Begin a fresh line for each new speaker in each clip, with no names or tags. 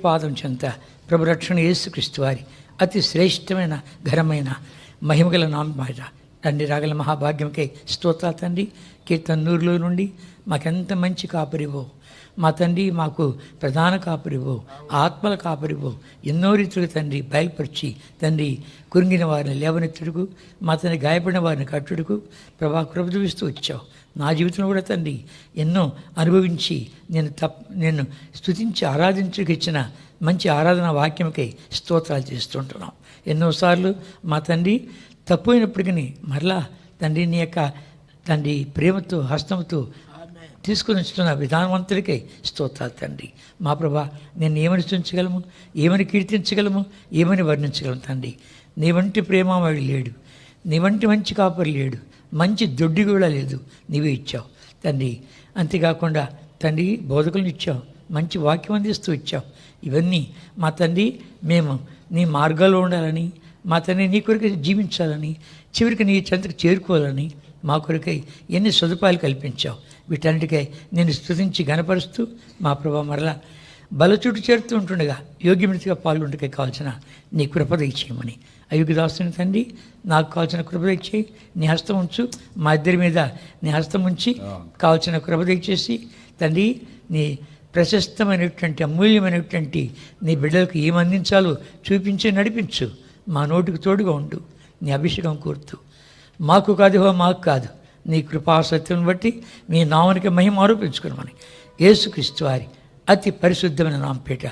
పాదం చెంత ప్రభు రక్షణ యేసుక్రీస్తు వారి అతి శ్రేష్టమైన ఘనమైన మహిమగల నామమాట తండ్రి రాగల మహాభాగ్యంకై స్తోత్రాలు తండ్రి. కీర్తనూరులో నుండి మాకెంత మంచి కాపరివో మా తండ్రి, మాకు ప్రధాన కాపరివో, ఆత్మల కాపరివో ఎన్నో రీతులు తండ్రి బయలుపరిచి తండ్రి కురింగిన వారిని లేవనెత్తుడుకు, మా తండ్రి గాయపడిన వారిని కట్టుడుకు ప్రభా కృప చూపిస్తూ వచ్చావు. నా జీవితంలో కూడా తండ్రి ఎన్నో అనుభవించి నేను స్తుతించి ఆరాధించుకు ఇచ్చిన మంచి ఆరాధన వాక్యంకై స్తోత్రాలు చేస్తుంటున్నాం. ఎన్నోసార్లు మా తండ్రి తప్పైనప్పటికీ మరలా తండ్రి నీ యొక్క తండ్రి ప్రేమతో హస్తంతో తీసుకుని ఉంచుతున్న విధానవంతుడికై స్తోత్రాలు తండ్రి. మా ప్రభా నేను ఏమని స్తుతించగలము, ఏమని కీర్తించగలము, ఏమని వర్ణించగలము తండ్రి. నీ వంటి ప్రేమవాడు లేడు, నీ వంటి మంచి కాపరి లేడు, మంచి దొడ్డి కూడా లేదు, నీవే ఇచ్చావు తండ్రి. అంతేకాకుండా తండ్రి బోధకులను ఇచ్చావు, మంచి వాక్యం అందిస్తూ ఇచ్చావు. ఇవన్నీ మా తండ్రి మేము నీ మార్గాల్లో ఉండాలని, మా తండ్రి నీ కొరకై జీవించాలని, చివరికి నీ చెంతకు చేరుకోవాలని మా కొరకై ఎన్ని సదుపాయాలు కల్పించావు. వీటన్నిటికై నేను స్తుతించి గణపరుస్తూ మా ప్రభా మరలా బలచుట్టు చేరుతూ ఉంటుండగా యోగ్యమృతిగా పాల్గొంటకే కావాల్సిన నీ కృప దయచేయమని అయోగ్యదాసుని తండ్రి నాకు కావాల్సిన కృప దయచేయి. నీ హస్తం ఉంచు, మా ఇద్దరి మీద నీ హస్తం ఉంచి కావాల్సిన కృప దయచేసి తండ్రి నీ ప్రశస్తమైనటువంటి అమూల్యమైనటువంటి నీ బిడ్డలకు ఏం అందించాలో చూపించి నడిపించు. మా నోటికి తోడుగా ఉండు. నీ అభిషేకం కోరుతూ మాకు కాదు మాకు కాదు నీ కృపాసత్యం బట్టి మీ నామానికి మహిమ ఆరోపించుకున్నామని యేసుక్రీస్తు వారి అతి పరిశుద్ధమైన నామపేట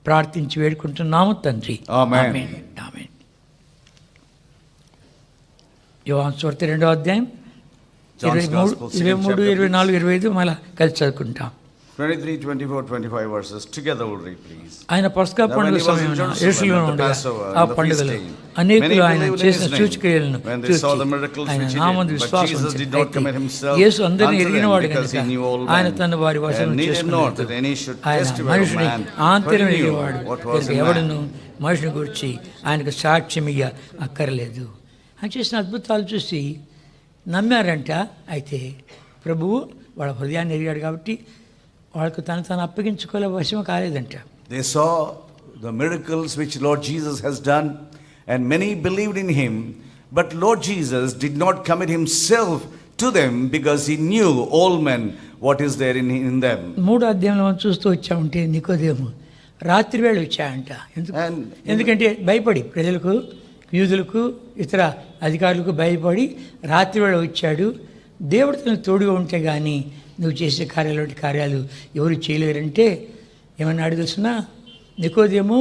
ప్రార్థించి వేడుకుంటున్నాము తండ్రి.
ఆమేన్.
ఆమేన్. యోహాను సువార్త 2వ అధ్యాయం 23, 24, 25 మళ్ళా కలిసి చదువుకుంటాం.
23, 24, 25 verses together we'll read, please.
ఆయన పస్కా పండుగ సమయంలో యెరూషలేములో ఉండగా ఆ పండుగలో అనేకులు ఆయన చేసిన సూచక్రియలను చూసి ఆయన నామందు విశ్వాసం ఉంచారు. యేసు అందరినీ ఎరిగినవాడు కనుక ఆయన తన వారి వశం చేసుకున్నాడు. ఆయన మనుషుని ఆంతర్యం ఎరిగేవాడు కనుక ఎవడును మనుషుని గురించి ఆయనకు సాక్ష్యం ఇయ్య అక్కర్లేదు. ఆయన చేసిన అద్భుతాలు చూసి నమ్మారంట. అయితే ప్రభువు వాళ్ళ హృదయాన్ని ఎరిగాడు కాబట్టి వాళ్ళకు తను అప్పగించుకోలే వశం కాలేదంట.
They saw the miracles which Lord Jesus has done and many believed in him, but Lord Jesus did not commit himself to them because he knew all men what is there in them. 3వ
అధ్యాయంలో మనం చూస్తూ వచ్చామంటే నికోదేము రాత్రి వేళ వచ్చాయంట. ఎందుకంటే భయపడి ప్రజలకు, యూదులకు, ఇతర అధికారులకు భయపడి రాత్రి వేళ వచ్చాడు. దేవుడు తనకు తోడుగా ఉంటే కానీ నువ్వు చేసే కార్యాలు ఎవరు చేయలేరంటే ఏమన్నాడు తెలుసిన? నికోదేము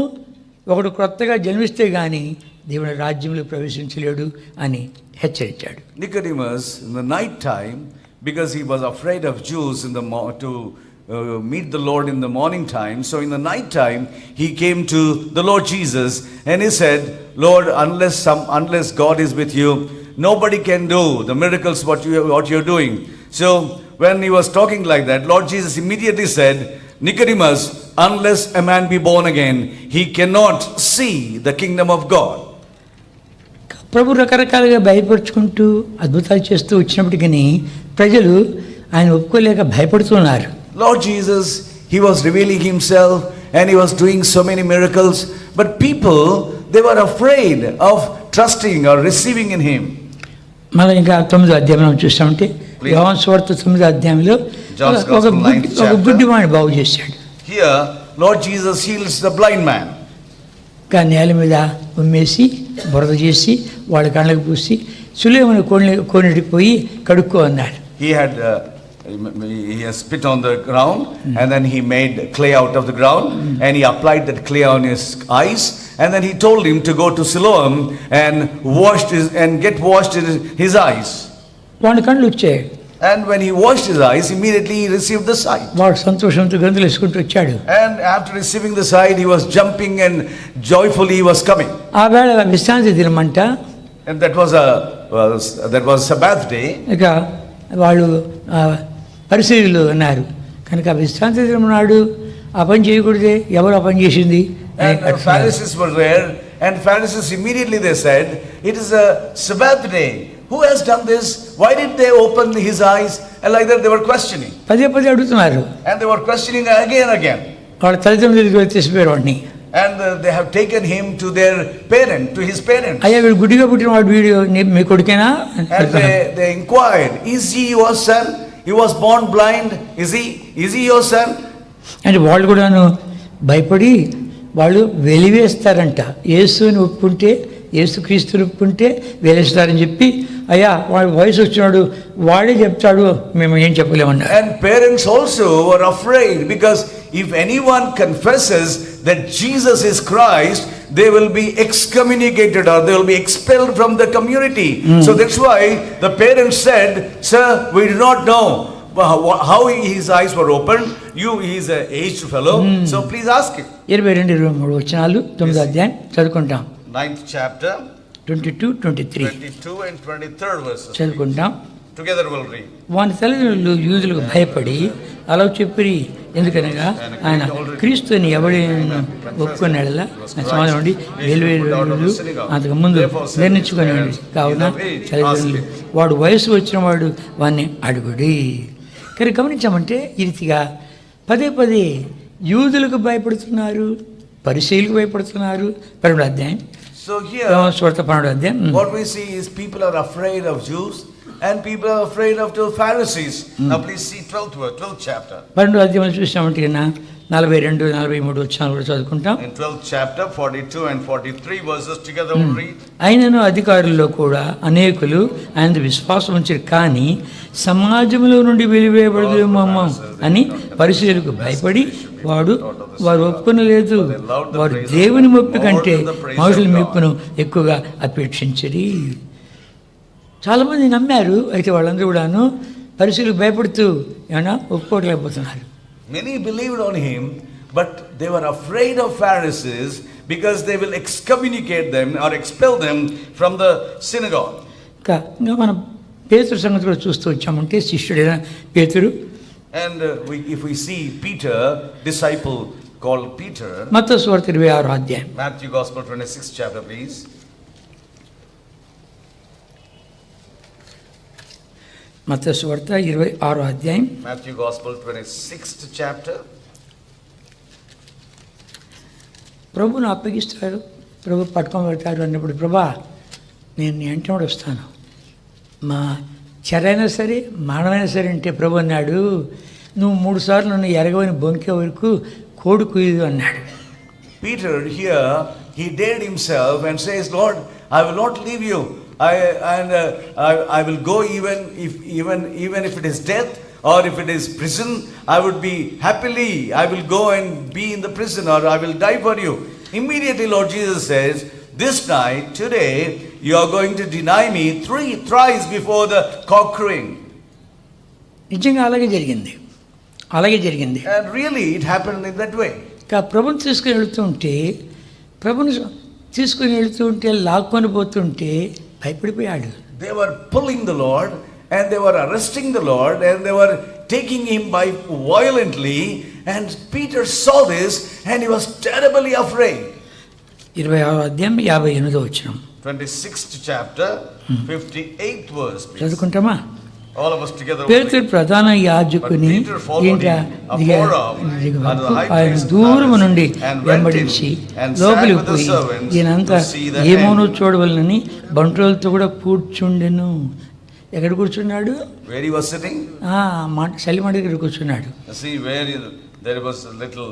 ఒకడు కొత్తగా జన్మిస్తే కానీ దేవుని రాజ్యంలో ప్రవేశించలేడు అని హెచ్చరించాడు.
Nicodemus in the night time, because he was afraid of Jews to meet the Lord in the morning time, so in the night time he came to the Lord Jesus and he said, Lord, unless God is with you, nobody can do the miracles what you're doing. So when he was talking like that, Lord Jesus immediately said, Nicodemus, unless a man be born again, he cannot see the kingdom of God.
ప్రభు రకరకాలుగా భయపరుచుకుంటూ అద్భుతాలు చేస్తూ వచ్చినప్పటికీ ప్రజలు ఆయన ఒప్పుకోలేక భయపడుతున్నారు.
Lord Jesus, he was revealing himself and he was doing so many miracles, but people, they were afraid of trusting or receiving in him.
మళ్ళీ ఇంకా 9వ అధ్యాయం చూస్తామంటే యోహాను సువార్త 9వ అధ్యాయంలో ఒక గుడ్డివాడిని బాగు చేశాడు.
Here Lord Jesus heals the blind man.
నేల మీద ఉమ్మేసి బురద చేసి వాళ్ళ కళ్ళకు పూసి సులేముని కోనేటికి పోయి కడుక్కో అన్నాడు.
He has spit on the ground and then he made clay out of the ground and he applied that clay on his eyes and then he told him to go to Siloam and get washed in his eyes.
వాడి కళ్ళు వచ్చాయి.
And when he washed his eyes, immediately he received the sight.
వాడు సంతోషంతో గంతులు వేసుకుంటూ వచ్చాడు.
And after receiving the sight, he was jumping and joyfully he was coming.
ఆ వేళ విశ్రాంతి దినమంట.
And that was Sabbath day.
ఇక వాళ్ళు పరిశీలులు అన్నారు కనుక విశ్రాంతి దినం నాడు ఆ పని చేయకూడదే, ఎవరు ఆ పని చేసింది?
And Pharisees were there, and Pharisees immediately they said, it is a Sabbath day. Who has done this? Why did they open his eyes? And like that they were questioning.
పదే అడుగుతున్నారు.
And they were questioning again.
వాళ్ళ తల్లిదండ్రుల దగ్గరికి తీసిపోయారు వాడిని.
And they have taken him to their parent, to his parents.
అయ్యా వీడు గుడ్డిగా పుట్టిన వాడు, వీడు మీ కొడుకేనా?
And they inquired, is he your son? He was born blind. Is he your son?
అంటే వాళ్ళు కూడాను భయపడి వాళ్ళు వెలివేస్తారంట. యేసుని ఒప్పుకుంటే, యేసుక్రీస్తుని ఒప్పుకుంటే వెలివేస్తారని చెప్పి, అయ్యా వాడి వయసు వచ్చినాడు, వాడే చెప్తాడు, మేము ఏం చెప్పలేమన్నారు.
And parents also were afraid, because if anyone confesses that Jesus is Christ, they will be excommunicated or they will be expelled from the community. So that's why the parents said, sir, we do not know how his eyes were opened. He is an aged fellow, so please ask him.
22-23 వచనాలు 9వ అధ్యాయం చదువుకుంటాం.
9th chapter
22-23
and 23rd verses.
చదువుకుంటాం.
Together we'll read.
వాని తల్లిదండ్రులు యూదులకు భయపడి అలా చెప్పి, ఎందుకనగా ఆయన క్రీస్తుని ఎవడైనా ఒప్పుకున్నాడలా సమాధానం ఉండి 7,000 రోజులు అంతకు ముందు నిర్ణయించుకుని కావున తల్లిదండ్రులు వాడు వయసు వచ్చిన వాడు వాడిని అడుగుడి. కానీ గమనించామంటే ఈ రీతిగా పదే పదే యూదులకు భయపడుతున్నారు, పరిసయ్యులకు భయపడుతున్నారు. 12వ అధ్యాయం.
So here
స్వార్థ 12వ అధ్యాయం.
what we see is people are afraid of Jews and people are afraid of the Pharisees. Now please see 12th chapter.
12వ అధ్యాయం చూసామంటే 42-43 వచనాలు కూడా చదువుకుంటాం.
In 12th chapter 42 and 43 verses together we'll read.
అయినను అధికారుల్లో కూడా అనేకులు ఆయన విశ్వాసం ఉంచారు, కానీ సమాజంలో నుండి వెలివేయబడదేమో అని పరిసయ్యులకు భయపడి వారు ఒప్పుకొనలేదు. వారు దేవుని మెప్పు కంటే మనుషుల మెప్పును ఎక్కువగా అపేక్షించరి. చాలామంది నమ్మారు, అయితే వాళ్ళందరూ కూడాను పరిసయ్యులకు భయపడుతూ ఏమన్నా ఒప్పుకోవట్లేకపోతున్నారు.
Many believed on him, but they were afraid of Pharisees because they will excommunicate them or expel them from the synagogue.
ఇంకా మనం పేతురు సంగతి కూడా చూస్తూ వచ్చామంటే, శిష్యుడైన పేతురు.
And if we see Peter, disciple called Peter.
మత్తయి సువార్త 26వ అధ్యాయం.
Matthew Gospel 26th chapter please.
మత్తయి సువార్త 26వ అధ్యాయం.
Matthew Gospel 26th chapter.
ప్రభువును అప్పగిస్తారు, ప్రభు పట్టుకొని వెళ్తారు అన్నప్పుడు, ప్రభా నేను నీ వెంటనే వస్తాను, మా చెరైనా సరే మానమైనా సరే అంటే ప్రభు అన్నాడు, నువ్వు 3 సార్లు నన్ను ఎరగవని బొంకే వరకు కోడి కుయ్యదు అన్నాడు.
Peter here, he dared himself and says, Lord, I will not leave you. I will go even if it is death or if it is prison, I would be happily, I will go and be in the prison, or I will die for you. Immediately Lord Jesus says, this night, today, you are going to deny me thrice before the cock crowing.
నిజంగా అలాగే జరిగింది.
And really it happened in that way.
ప్రభుని తీసుకుని వెళుతుంటే లాక్కొని పోతుంటే భయపడిపోయాడు.
They were pulling the Lord and they were arresting the Lord and they were taking him by violently, and Peter saw this and he was terribly afraid.
26వ అధ్యాయం 58వ వచనం.
26th chapter 58th verse please.
చదువుకుంటామా?
All of us together.
పేతురు ప్రధాన యాజకుని ఆయన దూరము నుండి వెంబడించి లోపలికి పోయి ఈయనంతా ఏమోనో చూడవలనని బంటులతో కూడా కూర్చుండెను. ఎక్కడ కూర్చున్నాడు?
Where he was sitting?
చలిమంట దగ్గర కూర్చున్నాడు.
See where there was a little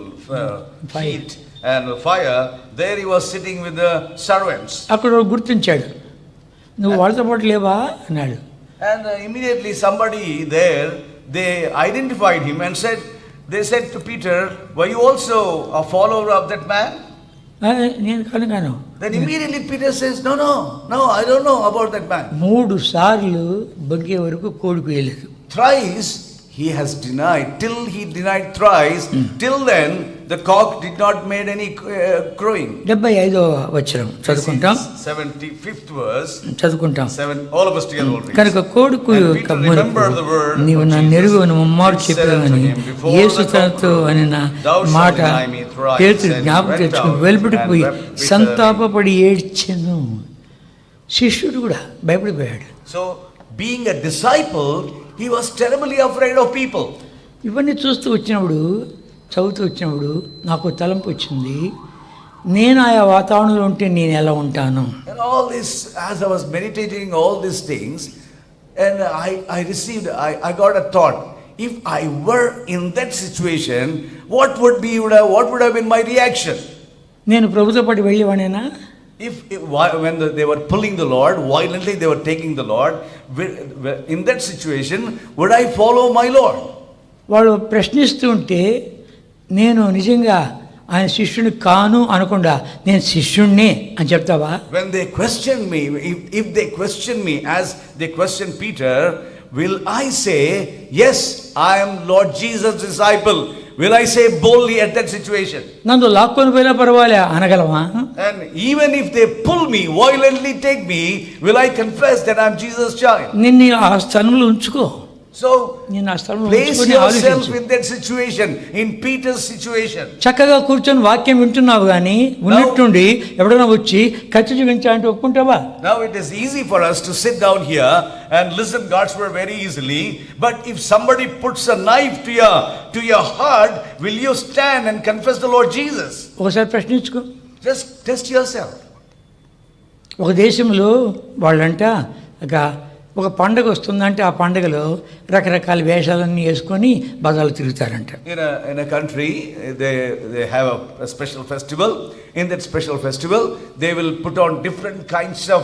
heat and fire, there he was sitting with the servants.
అక్కడ గుర్తించాడు, నువ్వు వాళ్ళతో పాటు లేవా అన్నాడు.
And immediately somebody there, they identified him and they said to Peter, were you also a follower of that man?
నేను కాను.
Then immediately Peter says, no, I don't know about that man.
3 సార్లు బొగ్గే వరకు కోడి కుయ్యలేదు.
Thrice he has denied, till he denied thrice, till then the cock did not made any crowing. 75వ వచనం చదువుకుంటాం. 75th verse చదువుకుంటాం. All of us together will read. కనుక కోడి కుయ్యక మునుపు నీవు నన్ను ఎరుగవని ముమ్మారు చెప్పావని యేసు తనతో అనిన మాట పేతురు జ్ఞాపకం తెచ్చుకుని వెలుపటికి పోయి సంతాపపడి ఏడ్చెను. శిష్యుడు కూడా భయపడిపోయాడు. So being a disciple, he was terribly afraid of people.
ఇవన్నీ చూస్తూ వచ్చినప్పుడు చదువుతూ వచ్చినప్పుడు నాకు తలంపు వచ్చింది, నేను ఆయా వాతావరణంలో ఉంటే నేను ఎలా ఉంటాను.
And all this, as I was meditating all these things, and I got a thought. If I were in that situation, what would have been my reaction?
నేను ప్రభుతో పాటు వెళ్ళేవాడినా?
When they were pulling the Lord, violently they were taking the Lord, in that situation, would I follow my Lord?
వాళ్ళు ప్రశ్నిస్తూ ఉంటే నేను నిజంగా ఆయన శిష్యుని కాను అనకుండా నేను శిష్యుణ్ణి అని చెప్తావా?
When they question me, if they question me as they question Peter, will I say, yes, I am Lord Jesus' disciple? Will I say boldly at that situation?
నన్ను లాక్కొని పోయినా పర్వాలే అనగలమా?
And even if they pull me, violently take me, will I confess that I am Jesus' child?
నిన్ను ఆ స్థానంలో ఉంచుకో.
So
నేను ఆ స్థానంలో
place
ఉంచుకొని
yourself
ఆలోచించు.
in that situation, in Peter's situation.
చక్కగా కూర్చొని వాక్యం వింటున్నావు కానీ ఉన్నట్టుండి ఎవడైనా వచ్చి కత్తి చూపించాలంటే ఒప్పుకుంటావా?
Now it is easy for us to sit down here and listen God's word very easily, but if somebody puts a knife to your heart, will you stand and confess the Lord Jesus?
ఒకసారి ప్రశ్నించుకో.
Just test yourself.
ఒక దేశంలో వాళ్ళంట ఒక పండగ వస్తుందంటే ఆ పండగలో రకరకాల వేషాలన్నీ వేసుకొని బజార్లు తిరుగుతారంట.
In a country they have a special festival. In that special festival they will put on different kinds of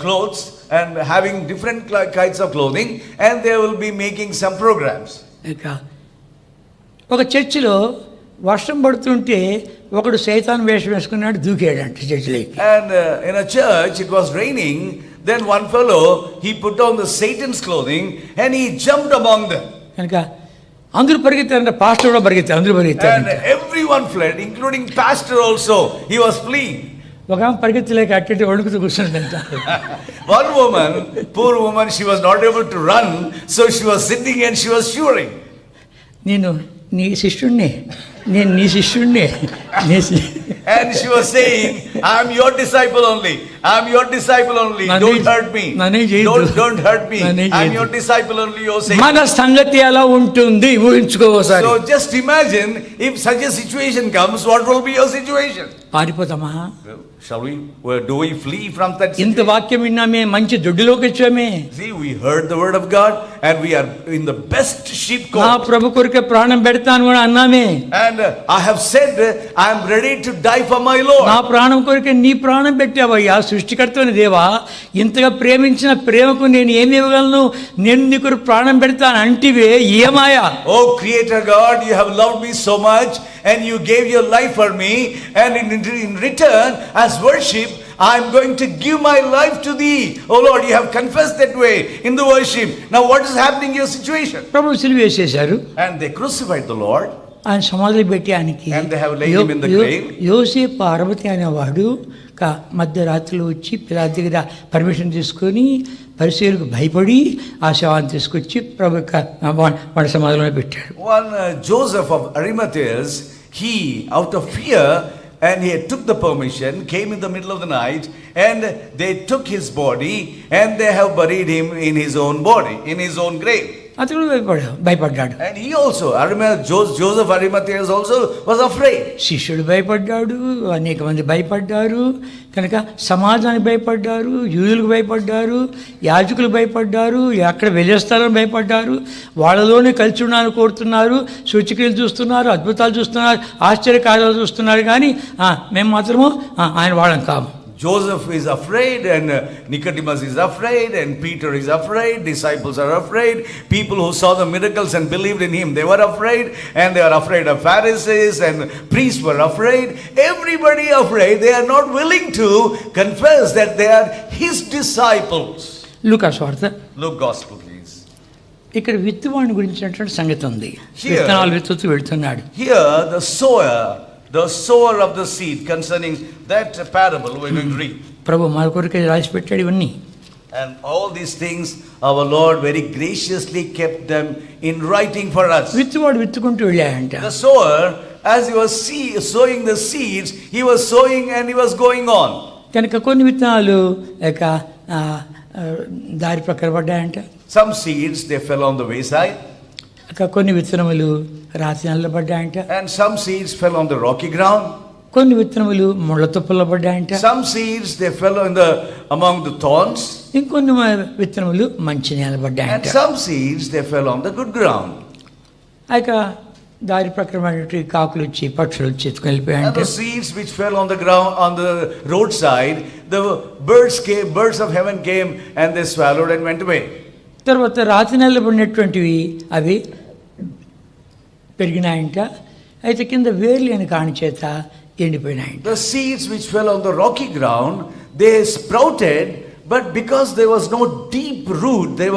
clothes and having different kinds of clothing, and they will be making some programs.
ఒక చర్చిలో వర్షం పడుతుంటే ఒకడు సైతాన్ వేషం వేసుకున్నాడు, దూకాడంట చర్చిలోకి.
And in a church it was raining. Then one fellow, he put on the Satan's clothing and he jumped among them.
కనుక అందరూ పరిగెత్తారంట, పాస్టర్ కూడా పరిగెత్తారు, అందరూ పరిగెత్తారు.
And everyone fled, including pastor also. He was fleeing.
ఒక ఆమె పరిగెత్తలేక అట్టి వణుకుతూ కూర్చుందంట.
One woman, poor woman, she was not able to run, so she was sitting and she was shivering.
నేను నీ శిష్యుణ్ణి, నేను నీ శిష్యుణ్ణి.
And she was saying, I am your disciple only. I am your disciple only. Don't hurt me. Don't hurt me. I am your disciple only. You say.
మన సంగతి ఎలా ఉంటుంది ఊహించుకోసారి.
So just imagine if such a situation comes, what will be your situation?
పారిపోతామా?
Shall we? Do we flee from that situation?
ఇంత వాక్యం విన్నామే, మంచి దొడ్డిలోకి వచ్చామే.
See, we heard the word of God and we are in the best sheep cote.
నా ప్రభు కొరకే ప్రాణం పెడతాను కూడా అన్నామే.
And I have said I am ready to die for my Lord.
నా ప్రాణం కొరకే నీ ప్రాణం పెట్టావయ్యా, సృష్టికర్తని దేవా. ఇంతగా ప్రేమించిన ప్రేమకు నేను ఏమి ఇవ్వగలను? నేను నీ కొరకు ప్రాణం పెడతాను అంటివే, ఏమాయా?
Oh Creator God, you have loved me so much and you gave your life for me, and in return as worship I am going to give my life to thee. Oh Lord, you have confessed that way in the worship. Now what is happening in your situation?
ప్రభు సిలువ వేసేశారు.
And they crucified the Lord.
ఆయన సమాధి పెట్టి ఆయనకి యోసేపు అరవతి అనేవాడు మధ్యరాత్రిలో వచ్చి పిలాతు దగ్గర పర్మిషన్ తీసుకొని పరిసయ్యులకు భయపడి ఆ శవాన్ని తీసుకొచ్చి ప్రభు వాడి సమాధిలో పెట్టాడు.
One Joseph of Arimathea, he out of fear and he took the permission, came in the middle of the night, and they took his body and they have buried him in his own body, in his own grave.
అతడు భయపడ్డాడు.
And he also, Joseph Arimathea also was afraid.
శిష్యుడు భయపడ్డాడు, అనేక మంది భయపడ్డారు. కనుక సమాజానికి భయపడ్డారు, యూదులకు భయపడ్డారు, యాజకులు భయపడ్డారు, ఎక్కడ వెళ్ళేస్తారని భయపడ్డారు. వాళ్ళలోనే కలిసి ఉండాలని కోరుతున్నారు, సూచక్రియలు చూస్తున్నారు, అద్భుతాలు చూస్తున్నారు, ఆశ్చర్యకార్యాలు చూస్తున్నారు. కానీ మేము మాత్రము ఆయన వాళ్ళం కాము.
Joseph is afraid, and Nicodemus is afraid, and Peter is afraid, disciples are afraid, people who saw the miracles and believed in him, they were afraid, and they are afraid of Pharisees, and priests were afraid, everybody afraid. They are not willing to confess that they are his disciples.
లూకా సువార్త,
Luke Gospel please.
ఇక్కడ విత్తువాని గురించినటువంటి సంగతి ఉంది. విత్తనాలు విత్తుతూ వెళ్తున్నాడు.
Here the sower of the seed, concerning that parable we're going to read.
ప్రభు మన కొరకే రాసి పెట్టాడు ఇవన్నీ.
And all these things our Lord very graciously kept them in writing for us.
విత్తువాడు విత్తుకుంటూ వెళ్ళాడంట.
The sower, as he was sowing the seeds, he was sowing and he was going on.
కనుక కొన్ని విత్తనాలు దారి ప్రక్కన పడ్డాయంట.
Some seeds they fell on the wayside.
కొన్ని విత్తనములు రాతి నేలలో పడ్డాయంట,
And some seeds fell on the rocky ground.
కొన్ని విత్తనములు ముళ్ళ తుప్పల్లో పడ్డాయంట,
Some seeds they fell among the thorns.
ఇంకొన్ని విత్తనములు మంచి నేల
And
పడ్డాయంట.
some seeds they fell on the good ground.
ఆ యొక్క దారి ప్రకారమైనటువంటి కాకులు వచ్చి పక్షులు వచ్చి ఎత్తుకుని
And
వెళ్ళిపోయాయంట.
the seeds which fell on the ground, on the roadside, the birds of heaven came and they swallowed and went away.
తర్వాత రాతి నేలలో పడినటువంటివి అవి పెరిగినాయంట, అయితే కింద వేర్లు అని కాని చేత ఎండిపోయినాయంట.
The seeds which fell on the rocky ground, they sprouted, but because there was no deep root, there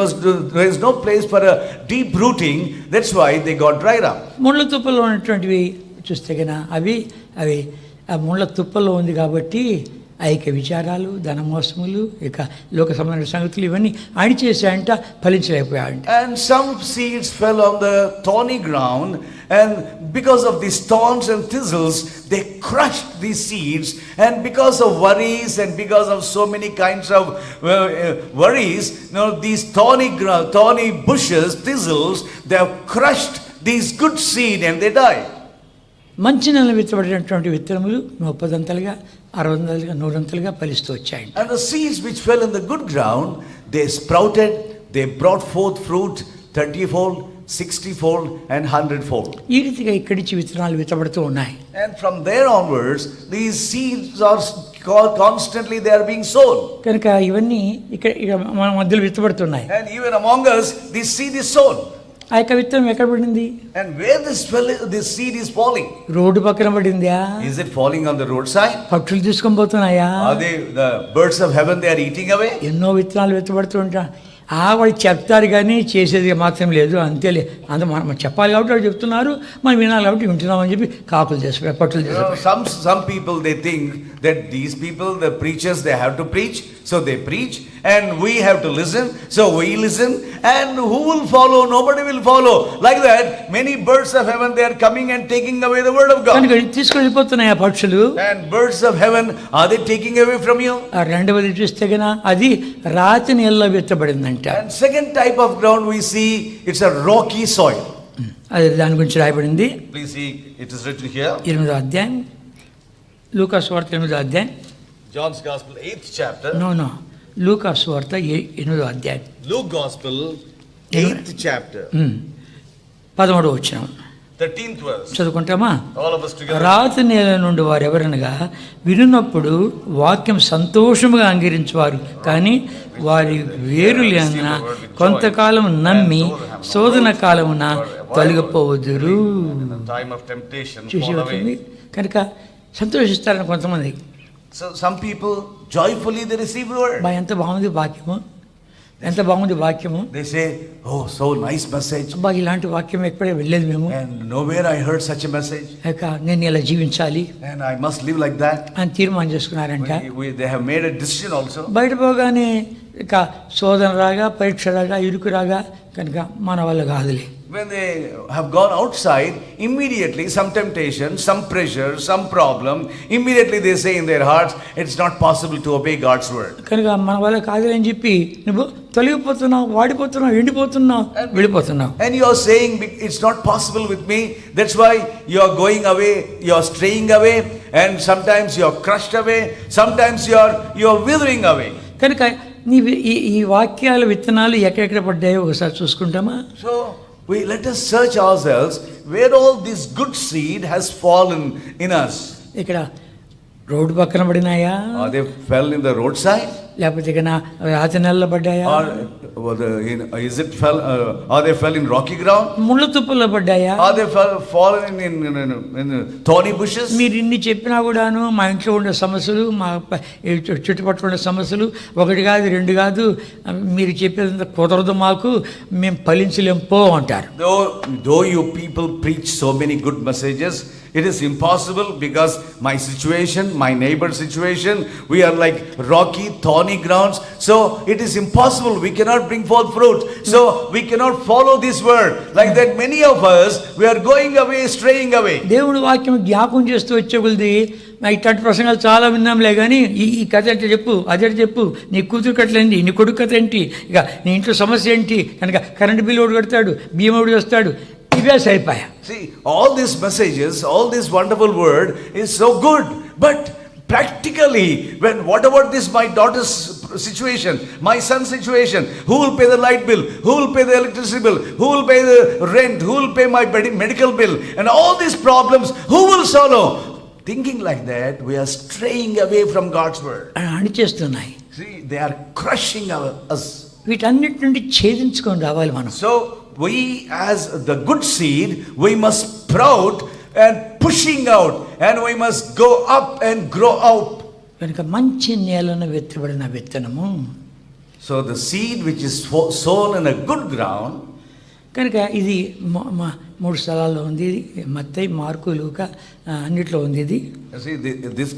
is no place for a deep rooting, that's why they got dried up.
ముళ్ళ తుప్పల్లో ఉన్నటువంటివి చూస్తే కన్నా అవి ఆ ముళ్ళ తుప్పల్లో ఉంది కాబట్టి ఐక్య విచారాలు, ధనమోసములు, ఇక లోక సంబంధమైన సంగతులు ఇవన్నీ అణిచేసాయంట, ఫలించలేకపోయాయంట.
And some seeds fell on the thorny ground, and because of these thorns and thistles, they crushed these seeds. And because of worries and because of so many kinds of worries, these thorny bushes, thistles, they have crushed these good seed and they die.
మంచి నెల విత్తబడినటువంటి విత్తనములు 30 60 100 ఫలిస్తూ వచ్చాయంట.
And the seeds which fell in the good ground, they sprouted, they brought forth fruit 30-fold, 60-fold and 100-fold.
ఈ రీతిగా ఇక్కడి నుంచి విత్తనాలు విత్తబడుతూ ఉన్నాయి.
And from there onwards, these seeds are constantly they are being sown.
కనుక ఇవన్నీ ఇక్కడ మన మధ్యలో విత్తబడుతున్నాయి.
And even among us, this seed is sown.
ఆ యొక్క విత్తనం ఎక్కడ పడింది?
And where this seed is falling?
Road పక్కన పడిందా?
Is it falling on the roadside?
పక్షులు తీసుకొని పోతున్నాయా?
Are they the birds of heaven they are eating away?
ఎన్నో విత్తనాలు విత్తబడుతూ ఉంటా. వాళ్ళు చెప్తారు కానీ చేసేది మాత్రం లేదు, అంతేలే. మనం చెప్పాలి కాబట్టి వాళ్ళు చెప్తున్నారు, మనం వినాలి కాబట్టి వింటున్నామని చెప్పి కాకులు చేస్తారు, పక్షులు చేస్తారు.
Some people they think that these people, the preachers, they have to preach, so they preach, and we have to listen, so we listen, and who will follow? Nobody will follow. Like that, many birds of heaven they are coming and taking away the word of God.
కనుక తీసుకొని వెళ్ళిపోతున్నాయి ఆ పక్షులు.
And birds of heaven, are they taking away from you?
ఆ రెండవది చూస్తే గన అది రాతి నేలలో విత్తబడిందంట.
And second type of ground we see, it's a rocky soil.
అది దాని గురించి రాయబడింది.
Please see, it is written here.
8వ అధ్యాయం, లూకా సువార్త 8వ అధ్యాయం.
John's Gospel 8th chapter.
No లూకా సువార్త 8వ అధ్యాయం.
Luke Gospel 8th chapter.
13వ వచనం.
13th verse.
చదువుకుంటామా?
All of us together.
రాతి నేల నుండి వారు ఎవరనగా వినున్నప్పుడు వాక్యం సంతోషముగా అంగీరించువారు, కానీ వారి వేరులేన కొంతకాలం నమ్మి శోధన కాలమున తొలగిపోవుదురు.
Time of temptation.
చూసి
fall
అవుతుంది.
away.
కనుక సంతోషిస్తారని కొంతమంది.
So some people joyfully they receive the word.
ఎంత బాగుంది వాక్యము, ఎంత బాగుంది వాక్యము.
They say, oh, so nice message.
అబ్బా ఇలాంటి వాక్యం ఎక్కడే వెళ్ళలేదు మేము,
And nowhere I heard such a message.
నేను ఇలా జీవించాలి
And I must live like that.
అని తీర్మానం చేసుకున్నారంట.
They have made a decision also.
బయట పోగానే ఇక శోధన రాగా, పరీక్ష రాగా, ఇరుకు రాగా, కనుక మన వల్ల కాదులే.
When they have gone outside, immediately some temptation, some pressure, some problem, immediately they say in their hearts, it's not possible to obey God's word.
కనుక మన వల్ల కాదులే అని చెప్పి నువ్వు తొలగిపోతున్నావు, వాడిపోతున్నావు, ఎండిపోతున్నావు, వెళ్ళిపోతున్నావు.
And you are saying it's not possible with me, that's why you are going away, you are straying away, and sometimes you are crushed away, sometimes you are withering away.
కనుక నీ ఈ వాక్యాల విత్తనాలు ఎక్కడెక్కడ పడ్డాయో ఒకసారి చూసుకుంటామా?
So let us search ourselves where all this good seed has fallen in us.
ఇక్కడ road పక్కన పడినాయా?
Or they fell in the roadside?
లేకపోతే ఇక రాతి నెలలో పడ్డాయా?
Or they fell in rocky ground?
ముళ్ళ తుప్పల్లో పడ్డాయా?
Or they fallen in thorny bushes?
మీరు ఇన్ని చెప్పినా కూడాను మా ఇంట్లో ఉండే సమస్యలు, మా చుట్టుపక్కల ఉండే సమస్యలు ఒకటి కాదు, రెండు కాదు, మీరు చెప్పేదంతా కుదరదు, మాకు మేము ఫలించలేం పో అంటారు.
Though you people preach so many good messages, it is impossible because my situation, my neighbor's situation, we are like rocky, thorny grounds. So it is impossible. We cannot bring forth fruit. So we cannot follow this word. Like that, many of us, we are going away, straying away.
దేవుడు వాక్యం జ్ఞాపకం చేస్తూ వచ్చే కొద్ది ఇట్లాంటి ప్రసంగాలు చాలా విన్నాంలే కానీ ఈ కథ అంటే చెప్పు, అదే చెప్పు, నీ కూతురు కథలేంటి, నీ కొడుకు కథ ఏంటి, ఇక నీ ఇంట్లో సమస్య ఏంటి, కనుక కరెంటు బిల్లు ఒకటి కడతాడు, బియ్యం ఒకటి వస్తాడు, ఇవే సరిపోయా.
See, all these messages, all this wonderful word is so good, but practically, when what about this my daughter's situation, my son's situation, who will pay the light bill, who will pay the electricity bill, who will pay the rent, who will pay my medical bill, and all these problems, who will solve? Thinking like that, we are straying away from God's word.
అణిచేస్తున్నాయి.
See, they are crushing us.
వీటన్నిటి నుండి ఛేదించుకొని రావాలి మనం.
So we, as the good seed, we must sprout and pushing out, and we must go up and grow out.
కనుక మంచి నేలను విత్తబడిన విత్తనము.
So the seed which is sown in a good ground.
కనుక ఇది 3 స్థలాల్లో ఉంది. మత్తయి, మార్కు, లూకా అన్నిట్లో ఉంది ఇది.
See, this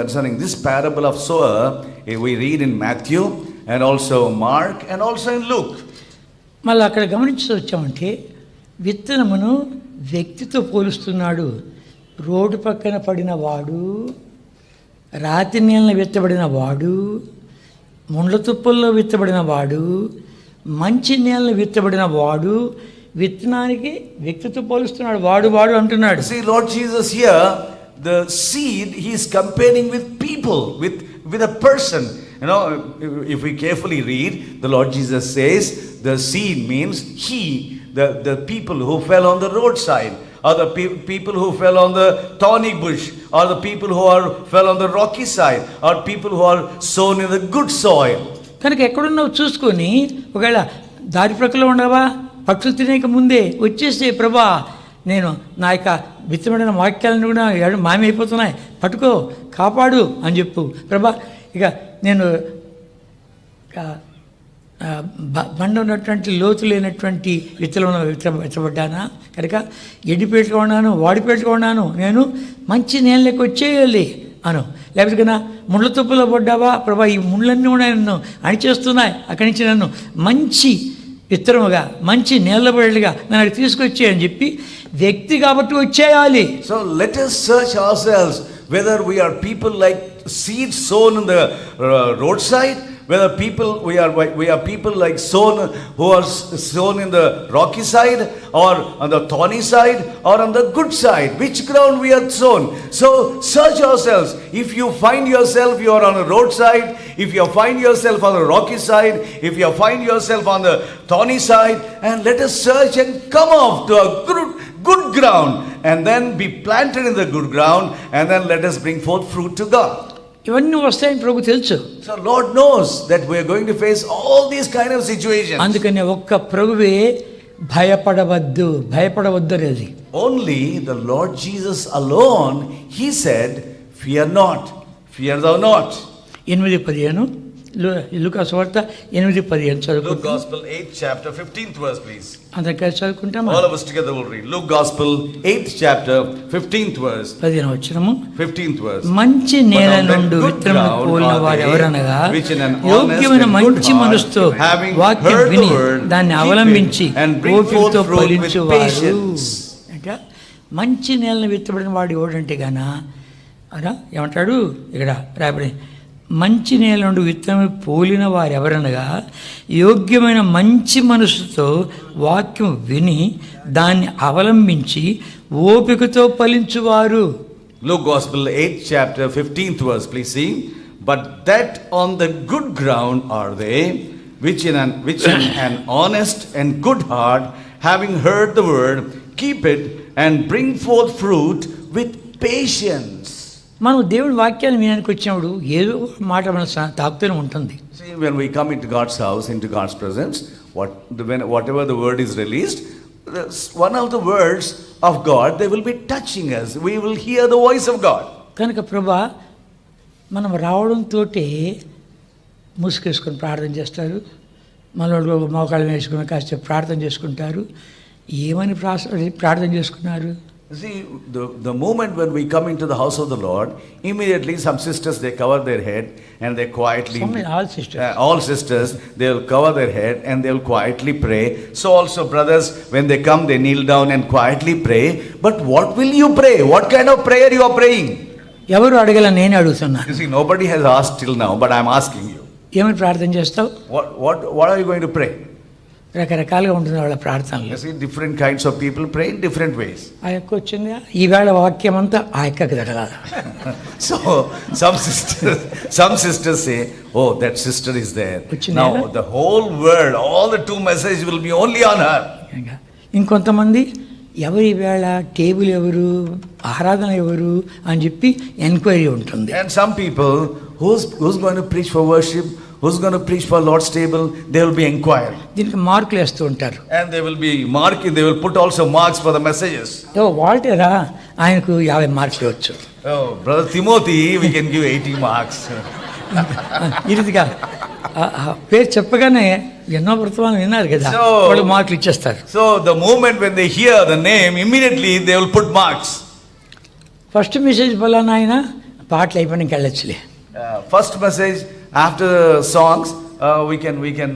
concerning this parable of sower, we read in Matthew and also Mark and also in Luke.
మళ్ళీ అక్కడ గమనించి వచ్చామంటే విత్తనమును వ్యక్తితో పోలుస్తున్నాడు. రోడ్డు పక్కన పడిన వాడు, రాతి నీళ్ళని విత్తబడిన వాడు, ముండ్ల తుప్పల్లో విత్తబడిన వాడు, మంచి నీళ్ళని విత్తబడిన వాడు, విత్తనానికి వ్యక్తితో పోలుస్తున్నాడు. వాడు అంటున్నాడు.
See, Lord Jesus here, the seed he is comparing with people, with a person. You know, if we carefully read, the Lord Jesus says the seed means the people who fell on the roadside, or the people who fell on the thorny bush, or the people who fell on the rocky side, or people who are sown in the good soil.
కనుక ఎక్కడున్నావు చూసుకొని, ఒకవేళ దారి ప్రక్కలో ఉండవా, పక్షులు తినేక ముందే వచ్చేస్తే, ప్రభా నేను నా యొక్క విత్తబడిన వాక్యాలను కూడా మాయమైపోతున్నాయి, పట్టుకో, కాపాడు అని చెప్పు. ప్రభా ఇక నేను బండ ఉన్నటువంటి లోతు లేనటువంటి విత్తనంలో విత్తబడ్డానా, కనుక ఎండిపేటగా ఉన్నాను, వాడిపేటగా ఉన్నాను, నేను మంచి నేలకి వచ్చేయాలి అను. లేకపోతే కన్నా ముళ్ళ తుప్పలో పడ్డావా, ప్రభా ఈ ముళ్ళన్నీ కూడా నన్ను అణిచేస్తున్నాయి, అక్కడి నుంచి నన్ను మంచి విత్తనముగా, మంచి నేలబడిగా నన్ను తీసుకొచ్చే అని చెప్పి వ్యక్తి కాబట్టి వచ్చేయాలి.
So let us search ourselves whether we are people like seeds sown in the roadside, whether we are people like who are sown in the rocky side, or on the thorny side, or on the good side, which ground we are sown. So search ourselves. If you find yourself you are on the roadside, if you find yourself on the rocky side, if you find yourself on the thorny side, and let us search and come off to a good ground, and then be planted in the good ground, and then let us bring forth fruit to God.
ఇవన్నీ వస్తాయని ప్రభు తెలుసు.
So Lord knows that we are going to face all these kind of situations.
అందుకనే ఒక్క ప్రభువే భయపడవద్దు అనేది.
Only the Lord Jesus alone, he said, fear not, fear thou not.
8:15 లూకా సువార్త 8:15 చదువుకుంటాం.
Luke Gospel 8th chapter 15th verse, please.
అందరికీ చదువుకుంటాం.
All of us together will read. Luke Gospel 8th chapter 15th verse.
15వ వచనము.
15th verse.
మంచి నేల నుండి విత్తనము పోలిన వారు ఎవరనగా, యోగ్యమైన మంచి మనసుతో వాక్యం విని దాన్ని అవలంబించి ఓపికతో ఫలించువారు. అంటే మంచి నేలను విత్తబడిన వాడు ఎవడంటే గానా అరా ఏమంటాడు ఇక్కడ రాబడి, మంచి నేల నుండి విత్తనం పోలిన వారు ఎవరనగా యోగ్యమైన మంచి మనసుతో వాక్యం విని దాన్ని అవలంబించి ఓపికతో ఫలించువారు.
Luke Gospel 8th chapter 15th verse, please see. But that on the good ground are they which in an honest and good heart, having heard the word, keep it and bring forth fruit with patience.
మనం దేవుని వాక్యాన్ని వినడానికి వచ్చినప్పుడు ఏదో మాట మన తాకుతూనే ఉంటుంది.
See, when we come into God's house, into God's presence, whatever the word is released, one of the words of God, they will be touching us. We will hear the voice of God.
కనుక ప్రభా మనం రావడంతో ముసుకేసుకొని ప్రార్థన చేస్తారు, మనోడు మోకాళ్ళు వేసుకుని కాస్త ప్రార్థన చేసుకుంటారు. ఏమని ప్రార్థన చేసుకున్నారు?
See, the moment when we come into the house of the Lord, immediately some sisters, they cover their head and they quietly, all sisters, they will cover their head and they will quietly pray. So also brothers, when they come, they kneel down and quietly pray. But what will you pray? What kind of prayer you are praying?
ఎవరు అడగల, నేనే అడుగుతున్నాను.
You see, nobody has asked till now, but I'm asking you.
ఏమని ప్రార్థన చేస్తావు?
What are you going to pray?
రకరకాలుగా ఉంటుంది వాళ్ళ ప్రార్థనలు.
You see, different kinds of people pray in different ways.
ఆ యొక్క వచ్చిందా ఈవేళ వాక్యం అంతా ఆ యొక్కకి తగలాలి.
So some sisters say, oh, that sister is there. Now the whole world, all the 2 messages will be only on her.
ఇంకొంతమంది ఎవరి వేళ టేబుల్ ఎవరు, ఆరాధన ఎవరు అని చెప్పి ఎంక్వైరీ ఉంటుంది.
And some people, who's going to preach for worship, who's going to preach for Lord's table, they will be inquiring.
దీనికి మార్కులు వేస్తూ ఉంటారు.
And they will be marking, they will put also marks for the messages.
వాల్టేరా ఆయనకు 50 మార్కులు వచ్చు.
Oh, Brother Timothy, we can give 80 marks.
ఇదిగా పేరు చెప్పగానే ఎన్నో వర్తమానం విన్నారు కదా, వాళ్ళు మార్కులు ఇచ్చేస్తారు.
So the moment when they hear the name, immediately they will put marks.
First message ఫలానా ఆయన పాటలు అయిపోయినాక వెళ్ళొచ్చులే.
First message after songs, we can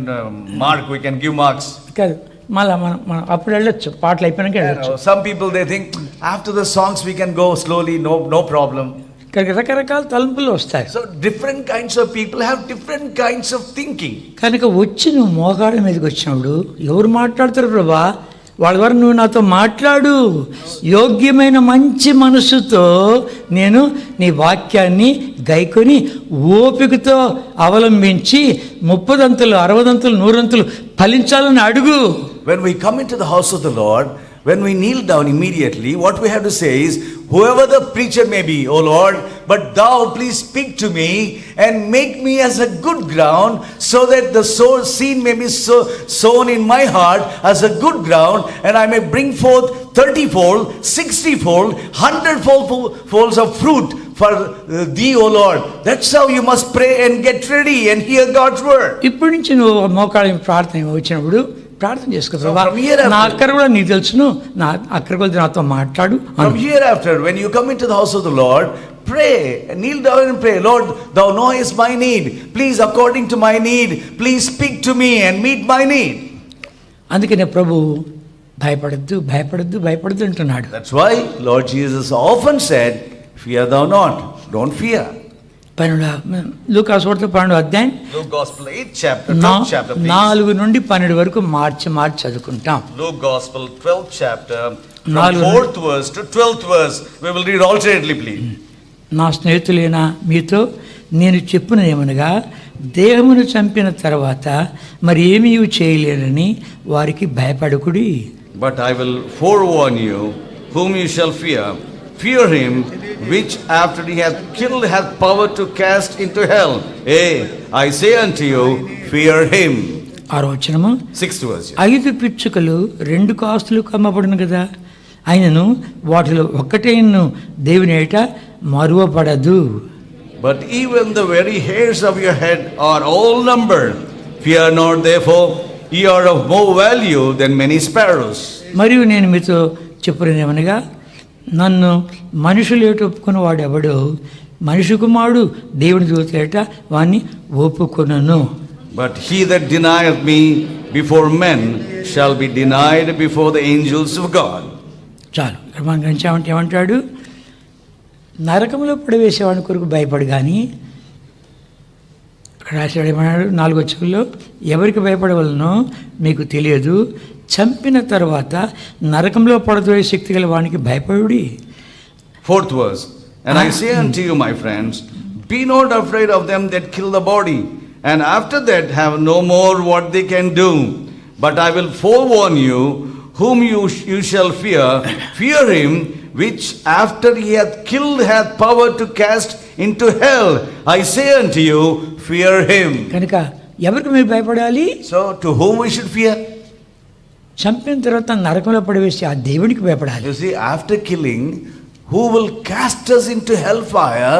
mark, we can give marks.
కాదు, మళ్ళీ మనం అప్పుడు వెళ్ళొచ్చు, పాటలు అయిపోయినాక వెళ్ళొచ్చు.
Some people they think after the songs we can go slowly, no problem.
రకరకాల తలంపులు వస్తాయి.
So different kinds of people have different kinds of thinking.
కనుక వచ్చి నువ్వు మోకాళ్ళ మీదకి వచ్చినప్పుడు ఎవరు మాట్లాడతారు ప్రభా, వాళ్ళ ద్వారా నువ్వు నాతో మాట్లాడు. యోగ్యమైన మంచి మనసుతో నేను నీ వాక్యాన్ని గైకొని ఓపికతో అవలంబించి 30 దంతులు 60 దంతులు 100 దంతులు ఫలించాలని అడుగు.
When we come into the house of the Lord, when we kneel down immediately, what we have to say is, whoever the preacher may be, O Lord, but thou please speak to me and make me as a good ground, so that the seed may be sown in my heart as a good ground, and I may bring forth 30-fold, 60-fold, 100-fold of fruit for thee, O Lord. That's how you must pray and get ready and hear God's word.
ఇప్పటి నుంచి నువ్వు మోకాళ్ళ ప్రార్థన వచ్చినప్పుడు ప్రార్థన చేసుకో ప్రభా, నా అక్కర కూడా నీకు తెలుసును, నా అక్కర కూడా నాతో మాట్లాడు.
From hereafter, when you come into the house of the Lord, pray, kneel down and pray, Lord, thou knowest my need, please according to my need, please speak to me and meet my need.
అందుకనే ప్రభు భయపడద్దు భయపడద్దు భయపడద్దు అంటున్నాడు.
That's why Lord Jesus often said, fear thou not, don't fear.
లూకాసు వార్త 12వ అధ్యాయం,
Luke Gospel 8th chapter, 12th chapter,
4 నుండి 12 వరకు మార్చి చదువుకుంటాం.
Luke Gospel 12th chapter, from 4th verse to 12th verse, we will read alternately, please.
నా స్నేహితులైన మీతో నేను చెప్పునేమనగా, దేహమును చంపిన తర్వాత మరి ఏమీ చేయలేనని వారికి భయపడకుడి.
But I will forewarn you, whom you shall fear. Fear him which after he hath killed hath power to cast into hell. I say unto you, fear him.
6వ వచనము,
6th verse.
5 పిచ్చుకలు 2 కాసులు కమ్మబడును కదా, ఆయనను వాటిలో ఒక్కటేను దేవుని ఎదుట మరువపడదు.
But even the very hairs of your head are all numbered. Fear not therefore, ye are of more value than many sparrows.
మరియు నేను మీతో చెప్పునేమనగా, నన్ను మనుషులు ఏట ఒప్పుకున్న వాడు ఎవడో మనుషు కుమారుడు దేవుని దూత ఏట వాణ్ణి ఒప్పుకొనను.
But he that denieth me before men shall be denied before the angels of God.
చాలు మనం గంచామంటే ఏమంటాడు, నరకంలో పడవేసేవాడి కొరకు భయపడు కానీ, రాశాడు ఏమన్నాడు 4వ వచనంలో, ఎవరికి భయపడవలనో మీకు తెలియదు, చంపిన తర్వాత నరకంలో పడదోయే శక్తి గల వానికి భయపడుడి.
4th verse. And I say unto you, my friends, be not afraid of them that kill the body, and after that have no more what they can do. But I will forewarn you, whom you shall fear. Fear him which after he hath killed hath power to cast into hell. I say unto you, fear him.
కనుక ఎవరికి మీరు భయపడాలి?
So to whom we should fear?
చంపిన తర్వాత నరకంలో పడవేసి ఆ దేవునికి భయపడాలి.
You see, after killing, who will cast us into hellfire?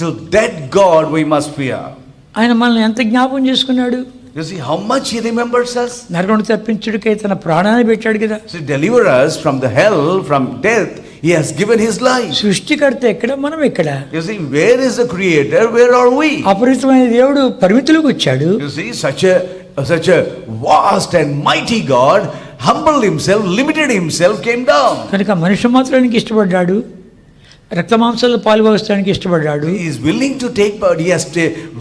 To that God we must fear.
ఆయన మనల్ని ఎంత జ్ఞాపకం చేసుకున్నాడు.
You see how much he remembers us.
నరకం తప్పించుడికై తన ప్రాణాన్ని పెట్టాడు కదా.
To deliver us from the hell, from death, he has given his life.
సృష్టికర్త ఎక్కడ, మనం ఎక్కడ?
You see, where is the creator, where are we?
అపరిమితమైన దేవుడు పరిమితులకు వచ్చాడు.
You see, such a vast and mighty God humbled himself, limited himself, came down.
కనుక మనుష్య మాత్రానికి ఇష్టపడ్డాడు. రక్తమాంసాలు పాలుభాగస్తానికి ఇష్టపడ్డాడు.
He is willing to take part. He has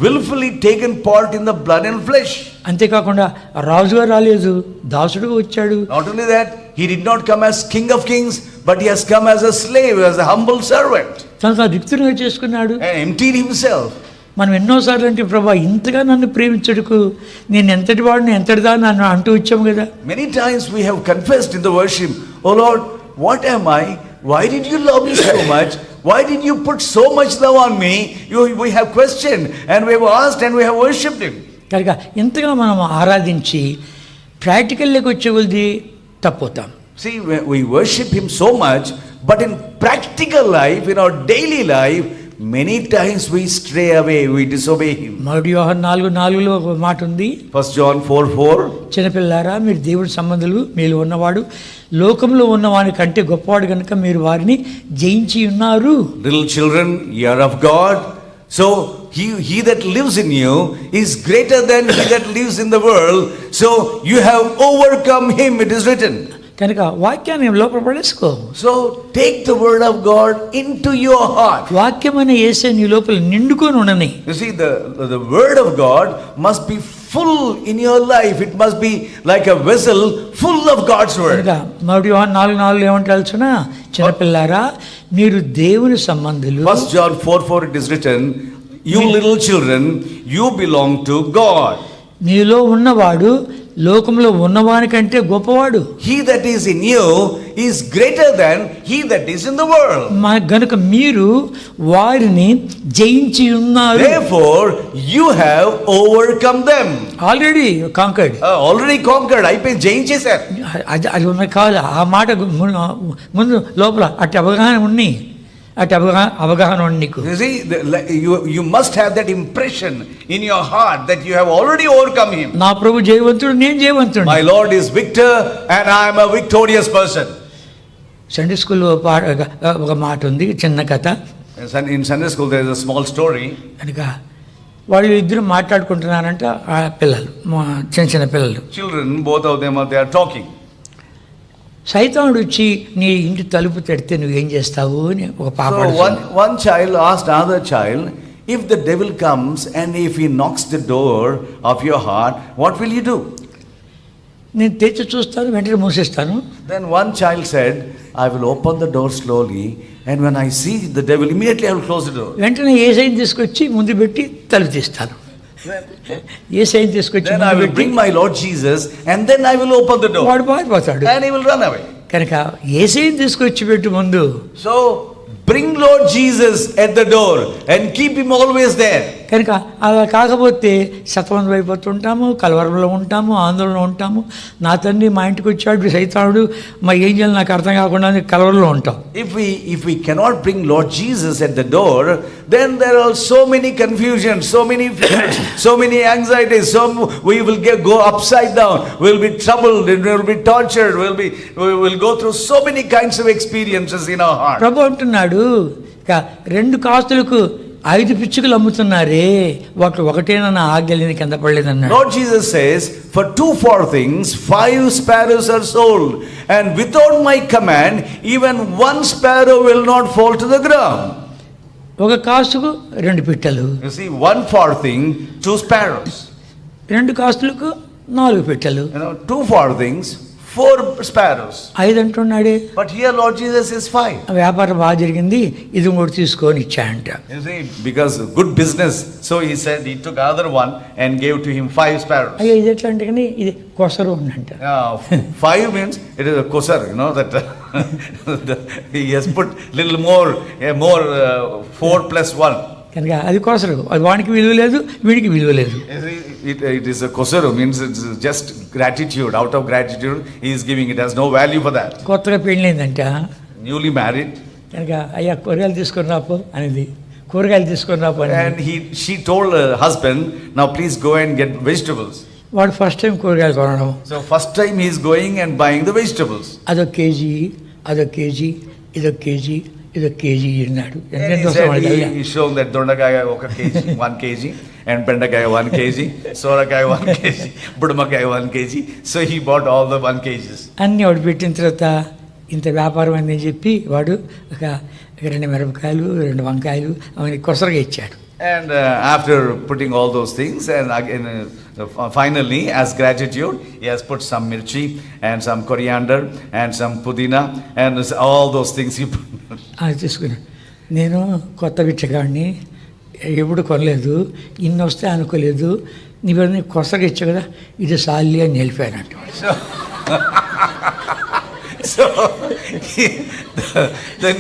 willfully taken part in the blood and flesh.
అంతేకాకుండా రాజుగా రాలేదు, దాసుడుగా వచ్చాడు.
Not only that, he did not come as king of kings, but he has come as a slave, as a humble servant.
తనకు రిక్తునిగా చేసుకున్నాడు,
And emptied himself.
మనం ఎన్నోసార్లు అంటే ప్రభా ఇంతగా నన్ను ప్రేమించడుకు, నేను ఎంతటి వాడిని ఎంతటిదా నన్ను అంటూ వచ్చాము కదా.
Many times we have confessed in the worship, "Oh Lord, what am I? Why did you love me so much? Why did you put so much love on me?" We have questioned and we have asked and we have worshipped him.
కనుక ఇంతగా మనం ఆరాధించి ప్రాక్టికల్లోకి వచ్చే కొద్ది తప్పుతాం.
See, we worship him so much, but in practical life, in our daily life, many times we stray away, we disobey him.
1 యోహాను 4:4 ఒక మాట ఉంది.
1 John 4:4.
చిన్నపిల్లారా, మీరు దేవుడి సంబంధులు, మీలో ఉన్నవాడు లోకంలో ఉన్నవాని కంటే గొప్పవాడు కనుక మీరు వారిని జయించి ఉన్నారు.
Little children, ye are of God. So he that lives in you is greater than he that lives in the world. So you have overcome him, it is written.
కనుక వాక్యాన్ని లోపల పడేసుకో.
So take the word of God into your heart.
వాక్యం అనే యేసే నీ లోపల నిండుకొని ఉండని.
You see, the word of God must be full in your life. It must be like a vessel full of God's word.
కనుక 1 యోహాను 4:4 ఏమంటాల్సిన, చిన్నపిల్లారా మీరు దేవుని సంబంధులు.
1 John 4:4 it is written, you little children, you belong to God.
మీలో ఉన్నవాడు లోకంలో ఉన్నవాని కంటే గొప్పవాడు.
He that is in you is greater than he that is in the world.
గనుక మీరు వారిని జయించి ఉన్నారు.
Therefore you have overcome them.
Already conquered.
Already conquered. అయిపోయి జయించేశారు.
అది ఉన్న కాదు, ఆ మాట ముందు లోపల అట్టి అవగాహన ఉన్ని, అటు అవగాహన ఉంది నీకు.
You see, you must have that impression in your heart that you have already overcome him.
నా ప్రభు జయవంతుడు, నేను జయవంతుడు.
My Lord is victor and I am a victorious person.
Sunday స్కూల్లో ఒక మాట ఉంది, చిన్న కథ.
In Sunday school there is a small story.
కనుక వాళ్ళు ఇద్దరు మాట్లాడుకుంటున్నారంట, ఆ పిల్లలు, చిన్న చిన్న పిల్లలు.
Children, both of them they are talking.
సైతానుడు వచ్చి నీ ఇంటి తలుపు తడితే నువ్వేం చేస్తావు అని ఒక పాప.
So one child asked another child, if the devil comes and if he knocks the door of your heart, what will you do?
నేను తెచ్చి చూస్తాను, వెంటనే మూసేస్తాను.
Then one child said, I will open the door slowly and when I see the devil, immediately I will close the door.
వెంటనే యేసయ్యని తీసుకొచ్చి ముందు పెట్టి తలుపు తీస్తాను. యేసయ్యని తీసుకొచ్చి
then I will bring my Lord Jesus and then I will open the door.
వాడు పారిపోతాడు.
And he will run away.
కనుక యేసయ్యని తీసుకొచ్చి పెట్టు ముందు.
So bring Lord Jesus at the door and keep him always there.
కనుక అలా కాకపోతే సతమతం అయిపోతుంటాము, కలవరంలో ఉంటాము, ఆందోళనలో ఉంటాము. నా తండ్రి మా ఇంటికి వచ్చాడు సైతానుడు, మా ఏం చేయాలి నాకు అర్థం కాకుండా కలవరంలో ఉంటాం.
If we cannot bring Lord Jesus at the door, then there are so many confusions, so many fears, so many anxieties. We will go upside down. We will be troubled and we will be tortured. We will go through so many kinds of experiences in our heart.
ప్రభు అంటున్నాడు, 2 కాస్తులకు 5 పిచ్చుకలు అమ్ముతున్నారే, వాటిలో ఒకటేనా నా ఆజ్ఞలు కింద పడలేదన్నాడు.
Lord Jesus says, for 2 farthings 5 sparrows are sold, and without my command even 1 sparrow will not fall to the ground.
ఒక కాసుకు 2 పిట్టలు.
You see, 1 farthing 2 sparrows.
2 కాసులకు 4 పిట్టలు.
2 farthings 4 sparrows.
5 అంటున్నాడే.
But here Lord Jesus is 5.
వ్యాపారం బాగా జరిగింది, ఇది కూడా తీసుకొని ఇచ్చాయంట.
You see, because good business, so he said he took another one and gave to him 5 sparrows.
అయ్యో ఇది ఎట్లా అంటే కానీ ఇది కొసరు ఉందంట.
5 means it is a kosar, that he has put little more 4 plus 1.
కనుక అది కొసరు, అది వానికి విలువ లేదు, వీడికి విలువ లేదు.
It is a kosaru, means it's just gratitude. Out of gratitude he is giving, it has no value for that.
కొత్తగా పెళ్ళైందంట,
newly married.
కనుక అయ్యా కూరగాయలు తీసుకొని రాపో అనేది, కూరగాయలు తీసుకొని రాపో అని.
And she told her husband, now please go and get vegetables.
వాడు ఫస్ట్ టైం కూరగాయలు కొనడం.
So first time he is going and buying the vegetables.
అదొక కేజీ, ఇదొక కేజీ అన్నాడు.
He shown that దొండకాయ 1 kg, 1 kg, and బెండకాయ 1 kg, సోరకాయ 1 kg, బుడమకాయ 1 kg. So he bought all the 1 kgs.
అన్నీ వాడు పెట్టిన తర్వాత ఇంత వ్యాపారం అని చెప్పి వాడు ఒక 2 మిరపకాయలు, 2 వంకాయలు అవన్నీ కొసరగా ఇచ్చాడు.
And after putting all those things, and again, finally, as gratitude, he has put some mirchi and some coriander and some pudina and all those things he put.
అది తీసుకున్నాడు. నేను కొత్త బిచ్చగాడిని, ఎప్పుడు కొనలేదు, ఇన్ని వస్తే అనుకోలేదు, నీవన్నీ కొసరగా ఇచ్చావు కదా, ఇది సాలి అని నిలిపానంట.
So the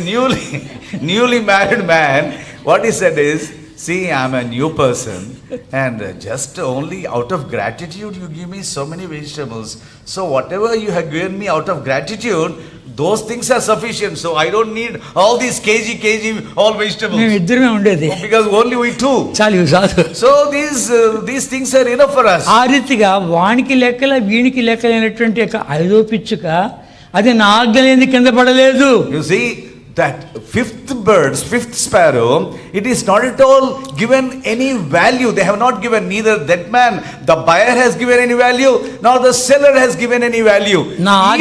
newly married man, what he said is, see, I'm a new person, and just only out of gratitude you give me so many vegetables. So whatever you have given me out of gratitude, those things are sufficient. So I don't need all these kg all vegetables.
మేము ఇద్దరమే ఉండేది,
Because only we two.
చాలు చాలు.
So these things are enough for us.
ఆ రీతిగా వానికి లెక్కల వీనికి లెక్కలైనటువంటి యొక్క 5వ పిచ్చుక అది నా ఆజ్ఞలేని కింద పడలేదు.
You see, that fifth sparrow, it is not at all given any value. They have not given, neither that man, the buyer has given any value, nor the seller has given any value.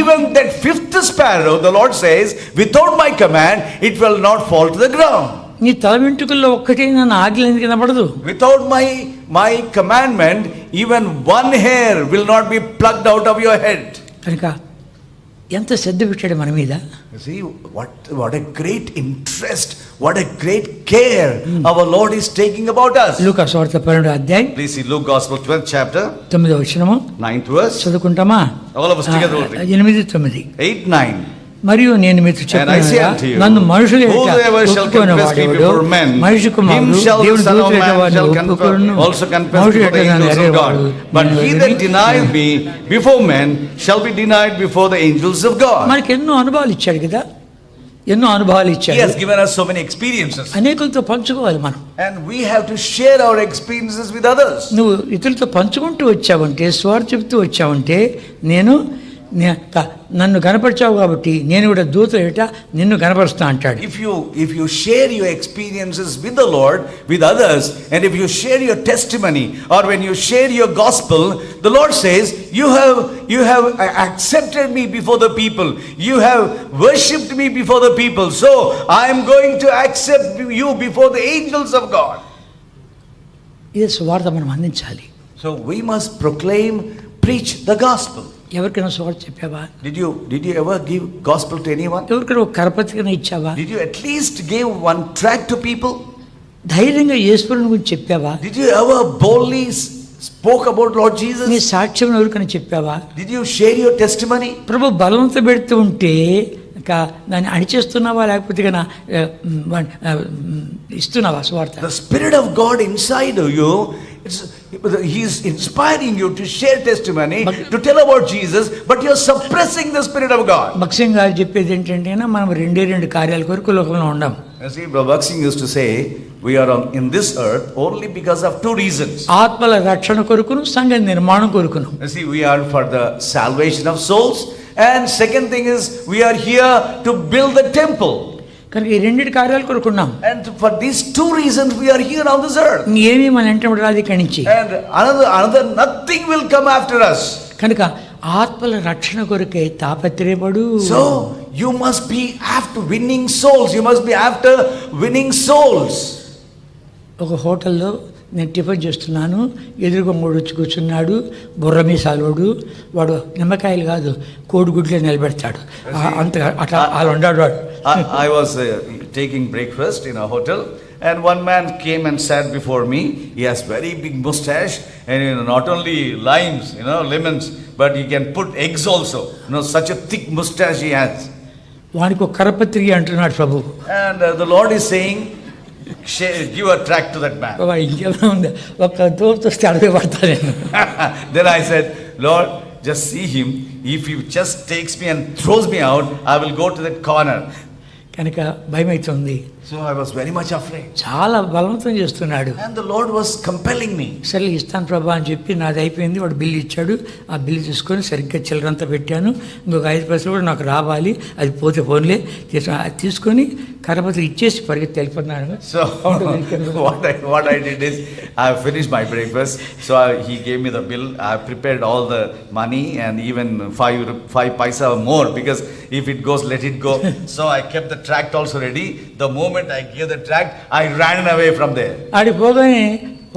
Even that 5th sparrow, the Lord says, without my command, it will not fall to the ground.
నీ తల వెంట్రుకల్లో ఒక్కటే నన్ను ఆజ్ఞలేని కింద పడదు.
Without my commandment, even one hair will not be plucked out of your head.
కనుక ఎంత శ్రద్ధ పెట్టాడు మన మీద.
You see, what a great interest, what a great care our Lord is taking about us.
లూకా సువార్త 12వ అధ్యాయం.
Please see Luke Gospel 12th chapter,
9వ వచనము.
9th verse.
చదువుకుంటామా?
All of us together will read.
8, 9.
8, 9.
మరియు నేను మీతో చెప్పాను, నన్ను మనుషులు ఒప్పుకొనేవాడెవడో మనిషి కుమారుడు దేవుని దూతల ఎదుట వారిని ఒప్పుకొనును. మనుషులు ఎదుట నన్ను ఎరగేవాడు,
But he that denies me before men shall be denied before the angels of God.
మనకి ఎన్నో అనుభవాలు ఇచ్చాడు కదా, ఎన్నో అనుభవాలు
He
ఇచ్చాడు.
has given us so many experiences,
అనేకులతో పంచుకోవాలి మనం.
and we have to share our experiences with others.
నువ్వు ఇతరులతో పంచుకుంటూ వచ్చావంటే, స్వార్థ చెప్తూ వచ్చావంటే, నన్ను కనపరిచావు కాబట్టి నేను కూడా దూత ఎట నిన్ను కనపరుస్తా అంటాడు.
If you share your experiences with the Lord, with others, and if you share your testimony, or when you share your gospel, the Lord says, you have accepted me before the people, you have worshipped me before the people, so I am going to accept you before the angels of God.
ఇది సువార్త మనం అందించాలి.
So we must preach the gospel.
ఎవరికైనా సువార్త చెప్పావా?
Did you ever give gospel to anyone?
ఎవరికైనా ఒక కరపత్రికను ఇచ్చావా?
Did you at least give one tract to people?
ధైర్యంగా యేసుని గురించి చెప్పావా?
Did you ever boldly spoke about Lord Jesus?
నీ సాక్ష్యం ఎవరికైనా చెప్పావా?
Did you share your testimony?
ప్రభు బలంతో పెడుతూ ఉంటే దాన్ని అణిచేస్తున్నావా, లేకపోతే ఇస్తున్నావా సువార్త?
The Spirit of God inside of you, He is inspiring you to share testimony, to tell about Jesus, but you are suppressing the Spirit of God.
భక్సింగ్ గారు చెప్పేది ఏంటంటే, మనం 2 కార్యాల కొరకు లోకంలో ఉండం.
See, Bhaksing used to say, we are in this earth only because of 2 reasons.
ఆత్మల రక్షణ కొరకును, సంఘ నిర్మాణం కొరకును.
See, we are for the salvation of souls, and second thing is we are here to build the temple.
కనుక ఈ 2 కార్యాల కొరకు ఉన్నాం.
And for these 2 reasons we are here on this earth.
ఏమీ మన వెంట రాదు ఇక్కడి నుంచి.
And another nothing will come after us.
కనుక ఆత్మల రక్షణ కొరకే తాపత్రయపడు.
So you must be after winning souls. You must be after winning souls.
ఒక హోటల్లో నేను టిఫిన్ చేస్తున్నాను, ఎదురుగా మూడు వచ్చి కూర్చున్నాడు, బుర్రమీసాలోడు, వాడు నిమ్మకాయలు కాదు కోడిగుడ్లే నిలబెడతాడు, అంత అట్లా అలా ఉన్నాడు వాడు.
I was taking breakfast in a hotel, and one man came and sat before me. He has very big mustache, and not only limes, lemons, but he can put eggs also. Such a thick mustache he has.
వానికి ఒక కరపత్రిక అంటున్నాడు ప్రభు.
And the Lord is saying, give a tract to that man.
ఇంకేమైనా ఉంది, ఒక దోపుతో వస్తే అడవి పడతా నేను.
Then I said, Lord, just see him. If he just takes me and throws me out, I will go to that corner.
కనుక భయం అవుతుంది.
So I was very much afraid.
చాలా బలవంతం చేస్తున్నాడు.
And the Lord was compelling me.
సరే ఇస్తాను ప్రభా అని చెప్పి నాది అయిపోయింది. వాడు బిల్లు ఇచ్చాడు. ఆ బిల్లు తీసుకొని సరిగ్గా చిల్లరంతా పెట్టాను. ఇంకొక 5 పైసలు కూడా నాకు రావాలి, అది పోతే ఫోన్లే అది తీసుకొని కరపత్రి ఇచ్చేసి పరిగెత్తి వెళ్ళిపోతున్నాను.
So what I did is I finished my breakfast. So he gave me the bill. I prepared all the money and even 5 paisa more, because if it goes, let it go. So I kept the tract also ready. The moment I gave the tract, I ran away from there.
ఆడికి పోగానే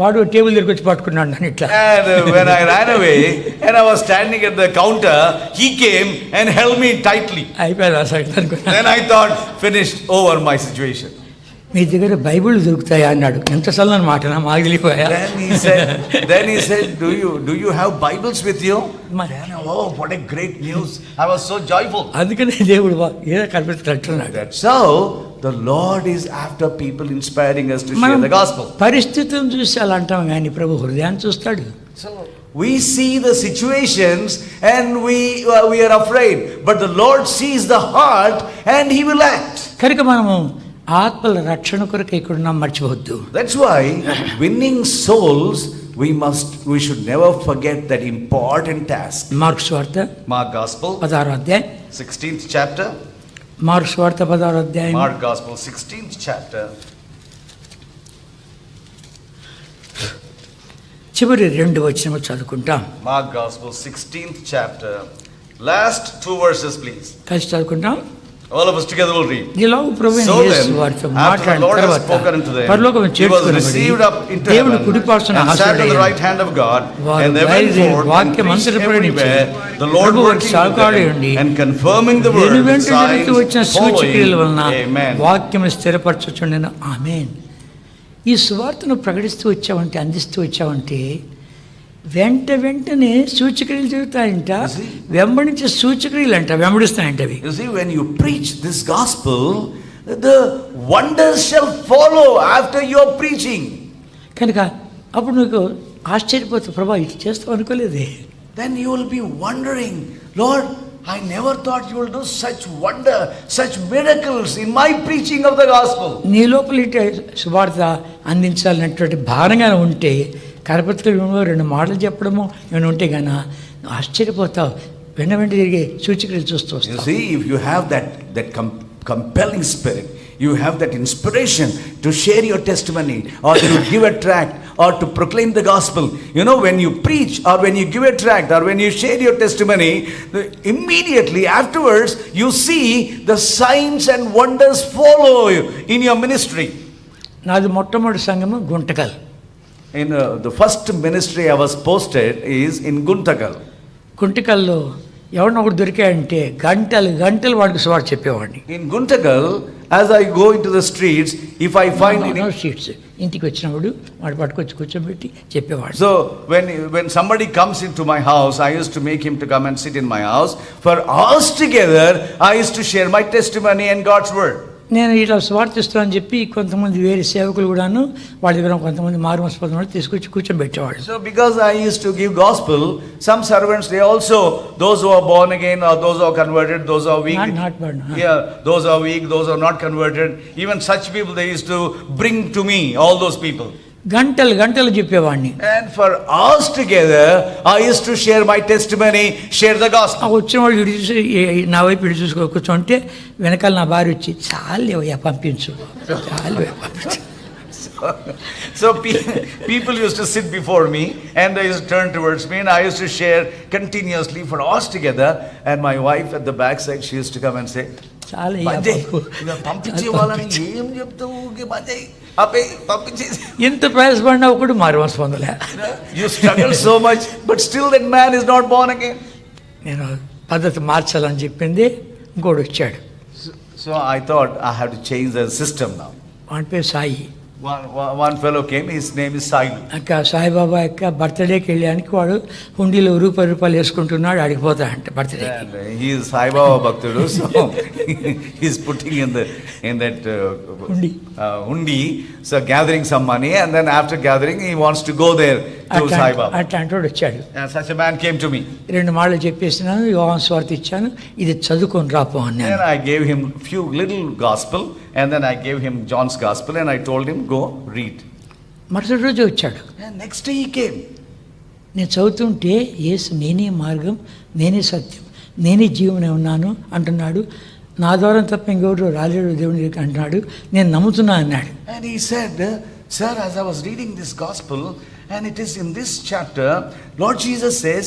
వాడు table దగ్గరికి వచ్చి పట్టుకున్నాడు నన్ను ఇట్లా.
And when I ran away and I was standing at the counter, he came and held me tightly.
అయిపోయాడు ఆ సైడ్ అనుకున్నా.
Then I thought, finished, over my situation.
మీ దగ్గర బైబిల్ దొరుకుతాయా అన్నాడు. ఎంత చల్లని మాట నా మాగిలిపోయా.
Then he said, do you have Bibles with you? Then, oh, what a great news. I was so joyful.
అందుకనే దేవుడు ఏదో కనిపెట్టున్నాడు.
That's how the Lord is after people, inspiring us to share the gospel.
పరిస్థితులను చూసి అలా అంటాం కానీ ప్రభు హృదయాన్ని చూస్తాడు.
So we see the situations and we are afraid, but the Lord sees the heart and he will act.
కనుక మనము ఆత్మల రక్షణ కొరకు ఇక్కడ మర్చిపోవద్దు.
That's why winning souls, we should never forget that important task.
Mark సువార్త
Mark Gospel
16వ అధ్యాయం
16th chapter.
Mark సువార్త 16వ అధ్యాయం
Mark Gospel 16th chapter.
చివరి 2 వచనాలు చదువుకుంటాం.
Mark Gospel 16th chapter. Last 2 verses please.
కలిసి చదువుకుంటాం.
All of us together will read.
ఇలాగ ప్రభువైన యేసు వారితో మాట్లాడిన తర్వాత పరలోకం చేర్చుకొనబడి దేవుని కుడి పార్శ్వన ఆసీనుడైన వారు బయలుదేరి వాక్యం అంతటపడనిచ్చి ప్రభువు వారికి సహకారుడై ఉండి వెనువెంట జరుగుతూ వచ్చిన సూచక్రియల వలన వాక్యం స్థిరపరచుచుండెను. ఆమేన్. ఈ సువార్తను ప్రకటిస్తూ వచ్చావంటే, అందిస్తూ వచ్చావంటే వెంటనే సూచక్రియలు జరుగుతాయంట. వెంబడించే సూచక్రియలు అంట వెంబడిస్తాయంట అవి.
You see, when you preach this gospel, the wonders shall follow after your preaching.
కనుక అప్పుడు నీకు ఆశ్చర్యపోతావు, ప్రభా ఇది చేస్తావు అనుకోలేదే.
Then you will be wondering, Lord, I never thought you will do such wonder, such miracles in my preaching of the gospel.
నీ లోపల సువార్త అందించాలనేటువంటి భారంగా ఉంటే, కరపత్రికలో 2 మాటలు చెప్పడము నేను ఉంటే గానా ఆశ్చర్యపోతావు. వెంట తిరిగే సూచక్రియలు చూస్తూ వస్తావు.
You see, if you have that compelling spirit, you have that inspiration to share your testimony or to give a tract or to proclaim the gospel. You know, when you preach or when you give a tract or when you share your testimony, immediately afterwards you see the signs and wonders follow you in your ministry.
నాది మొట్టమొదటి సంఘము Guntakal.
In the first ministry I was posted is in Guntakal.
గుంటకల్లో ఎవరినో ఒకటి దొరికాయంటే గంటలు వాడికి సువార్త చెప్పేవాడిని.
In Guntakal, as I go into the streets, if I find
no streets, ఇంటికి వచ్చినప్పుడు వాడు పట్టుకొచ్చి కూర్చోబెట్టి చెప్పేవాడు.
So when somebody comes into my house, I used to make him to come and sit in my house. For hours together, I used to share my testimony and God's word.
నేను ఇలా స్వార్థిస్తానని చెప్పి కొంతమంది వేరే సేవకులు కూడాను వాళ్ళ దగ్గర కొంతమంది మారుమనస్పదం వాళ్ళు తీసుకొచ్చి కూర్చోబెట్టేవాడు.
So because I used to give gospel, some servants, they also, those who are born again or those who are converted, those who are weak,
not born,
yeah, those who are weak, those who are not converted, even such people they used to bring to me, all those people.
గంటలు చెప్పేవాడిని.
And for hours together I used to share my testimony, share the gospel.
వచ్చిన వాళ్ళు ఇటు చూసి నా వైపు ఇటు చూసుకో కూర్చోంటే వెనకాల నా భార్య వచ్చి చాలేవయ్యా పంపించు.
So people used to sit before me and they used to turn towards me and I used to share continuously for hours together, and my wife at the back side, she used to come and say,
ఎంత ప్రయాసపడినా ఒకడు మారుమనసు పొందలే.
You struggle so much but still that man is not born again.
నేను పద్ధతి మార్చాలని చెప్పింది ఇంకోటి వచ్చాడు.
So I thought I have to change the system now.
వాడి పేరు Sai.
One fellow came, his name is Sai.
అక్క సాయిబాబా యొక్క బర్త్డేకి వెళ్ళడానికి వాడు హుండీలో ₹1 వేసుకుంటున్నాడు, అడిగిపోతాడంట birthday.
He is Sai Baba Bhaktudu, so he is putting in that hundi, so gathering some money, and then after gathering he wants to go there to Sai Baba.
అట్లాంటి వాడు వచ్చాడు.
And such a man came to me.
2 మాటలు చెప్పేసినాను, యోహాను సువార్త ఇచ్చాను, ఇది చదువుకొని రాపో అన్నాను.
Then I gave him few little gospel, and then I gave him John's gospel, and I told him, go read.
మరుసటి రోజు వచ్చాడు.
And next day he came.
నేను చదువుతుంటే యేసు నేనే మార్గం, నేనే సత్యం, నేనే జీవనే ఉన్నాను అంటున్నాడు. నా ద్వారా తప్ప ఇంకెవరు రాలేడు దేవుని దగ్గరికి అంటున్నాడు. నేను నమ్ముతున్నా అన్నాడు.
And he said, sir, as I was reading this gospel, and it is in this chapter, Lord Jesus says,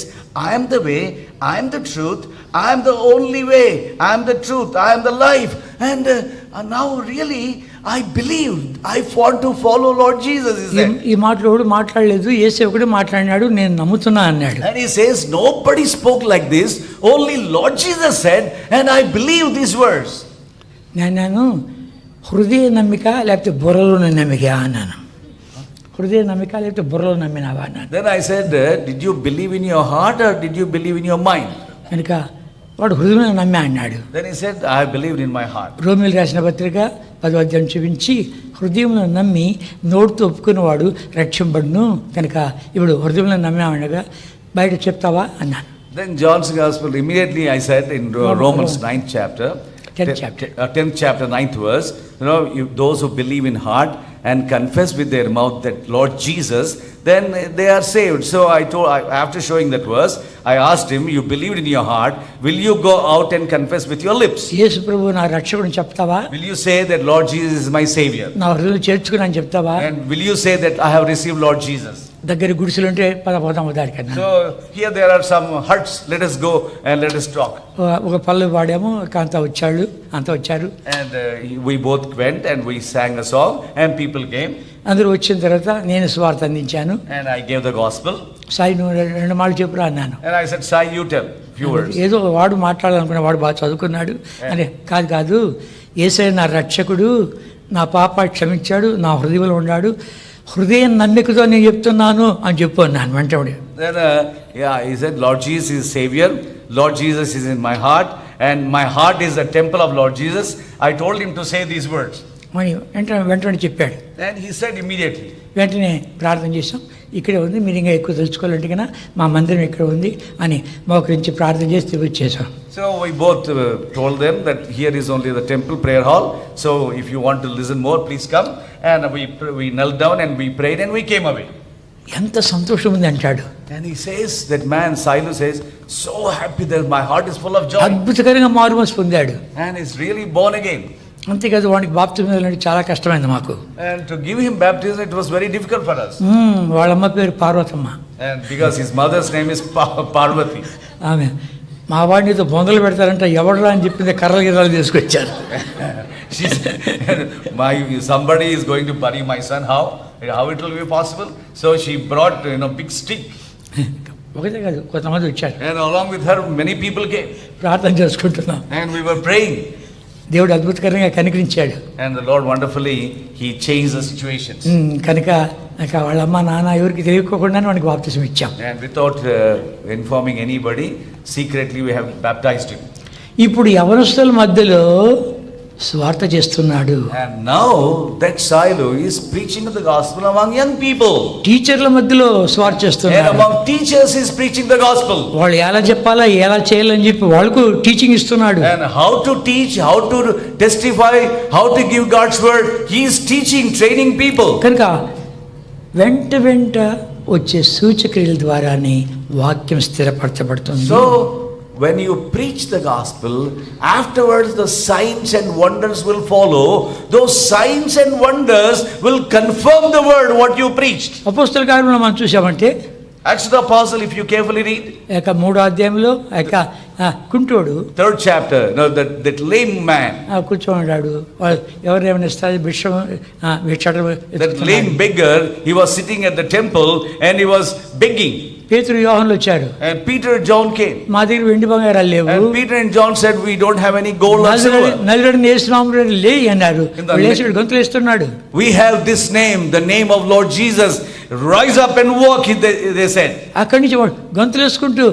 I am the way, I am the truth, I am the only way, I am the truth, I am the life. And now really I believed, I want to follow Lord Jesus, he said.
ఈ మాటలు ఎవడు మాట్లాడలేదు, యేసు ఒకడే మాట్లాడినాడు, నేను నమ్ముతున్నా అన్నాడు.
And he says, nobody spoke like this, only Lord Jesus said, and I believe these words.
నేను హృదయ నమ్మిక లేకపోతే బుర్రలోని నమ్మిక అన్నాను. హృదయ నమ్మిక లేకపోతే బుర్రలో నమ్మినావా అన్నాను.
Then I said, did you believe in your heart or did you believe in your mind?
కనుక వాడు హృదయంలో నమ్మి అన్నాడు.
Then he said, I believed in my heart.
రోమిలు రాసిన పత్రిక 10వ అధ్యాయం చూపించి హృదయంలో నమ్మి నోటితో ఒప్పుకున్నవాడు రక్షింపబడును. కనుక ఇప్పుడు హృదయంలో నమ్మామనగా బయట చెప్తావా అన్నాను.
Then John's gospel, immediately I said in Romans 9th chapter, 10th chapter 9th verse, those who believe in heart and confess with their mouth that Lord Jesus, then they are saved. So after showing that verse, I asked him, you believed in your heart, will you go out and confess with your lips?
యేసు ప్రభువు నా రక్షకుడిని చెప్తావా?
Will you say that Lord Jesus is my savior?
నా హృదయంలో చేర్చుకున్నాను చెప్తావా?
And will you say that I have received Lord Jesus?
దగ్గర గుడిసెలు ఉంటే పోదాము దానికన్నా.
So here there are some huts, let us go and let us talk.
ఒక పల్లవి పాడాము, అంతా వచ్చారు.
And we both went and we sang a song and people came.
అందరూ వచ్చిన తర్వాత నేను సువార్త అందించాను.
And I gave the gospel.
Sai నువ్వు 2 మాటలు చెప్పురా అన్నాను.
And I said, Sai, you tell few words.
ఏదో వాడు మాట్లాడాలనుకున్న వాడు బాగా చదువుకున్నాడు అని. కాదు యేసయ్య నా రక్షకుడు, నా పాప క్షమించాడు, నా హృదయంలో ఉన్నాడు, హృదయం నమ్మికతో నేను చెప్తున్నాను అని చెప్పు అన్నాను వెంటనే.
Then he said, Lord Jesus is Savior, Lord Jesus is in my heart, and my heart is the temple of Lord Jesus. I told him to say these words.
వెంటనే చెప్పాడు.
And he said immediately.
వెంటనే ప్రార్థన చేసాం. ఇక్కడే ఉంది, మీరు ఇంకా ఎక్కువ తెలుసుకోవాలంటే కన్నా మా మందిరం ఇక్కడ ఉంది అని మోకరించి ప్రార్థన చేసి వచ్చేసాం.
So we both told them that here is only the temple prayer hall. So if you want to listen more, please come. And we knelt down and we prayed and we came away.
ఎంత సంతోషం ఉంది అంటాడు.
And he says, that man Silu says, so happy that my heart is full of joy.
అద్భుతకరంగా మారుమనసు పొందాడు.
And he's really born again.
అంతేకాదు వాడికి బాప్తిజం అంటే చాలా కష్టమైంది మాకు.
And to give him baptism, it was very difficult for us.
వాళ్ళ అమ్మ పేరు Parvathamma.
And because his mother's name is Parvati.
ఆమె మా వాడినితో బొందలు పెడతారంట, ఎవడరా అని చెప్పింది కర్రలు గిర్రలు తీసుకొచ్చారు.
She said, somebody is going to bury my son. How it will be possible? So she brought big stick.
ఒకటే కాదు, కొంతమంది వచ్చారు.
And along with her many people came.
ప్రార్థన చేసుకుంటున్నాం.
And we were praying.
దేవుడు అద్భుతకరంగా కనికరించాడు.
And the Lord wonderfully he changed the situations.
కనుక వాళ్ళ అమ్మ నాన్న ఎవరికి తెలియకోకుండానే వాడికి బాప్తిజం ఇచ్చాం.
And without informing anybody, secretly we have baptized him.
ఇప్పుడు యవనస్తుల మధ్యలో స్వార్థ చేస్తున్నాడు.
And now that Silu is preaching the gospel among young people.
టీచర్ల మధ్యలో స్వార్థ చేస్తున్నాడు.
And among teachers he is preaching the gospel.
వాళ్ళు ఎలా చెప్పాలా, ఎలా చేయాలని చెప్పి వాళ్ళకు టీచింగ్ ఇస్తున్నాడు.
And how to teach, how to testify, how to give God's word, he is teaching, training people.
కనుక వెంట వచ్చే సూచక్రియల ద్వారానే వాక్యం స్థిరపరచబడుతుంది.
So when you preach the gospel, afterwards the signs and wonders will follow. Those signs and wonders will confirm the word what you preached.
అపోస్తల కార్యములో మనం చూసామంటే
Acts of the Apostle, if you carefully read,
3వ అధ్యాయంలో కుంటోడు
3rd chapter, that lame man,
కూర్చోన్నాడు. ఎవరేమైనా ఇస్తారు
that lame beggar, he was sitting at the temple and he was begging.
పేతురు యోహానులు వచ్చారు.
And Peter and John came.
మా దగ్గర వెండి బంగారాలు లేవు.
And Peter and John said, we don't have any gold or silver.
నజరేయుడైన యేసు నామములో లే అన్నారు. యేసు గొంతులు వేస్తున్నాడు.
We have this name, the name of Lord Jesus. Rise up and walk, they said.
అక్కడి నుంచి గొంతులు వేసుకుంటూ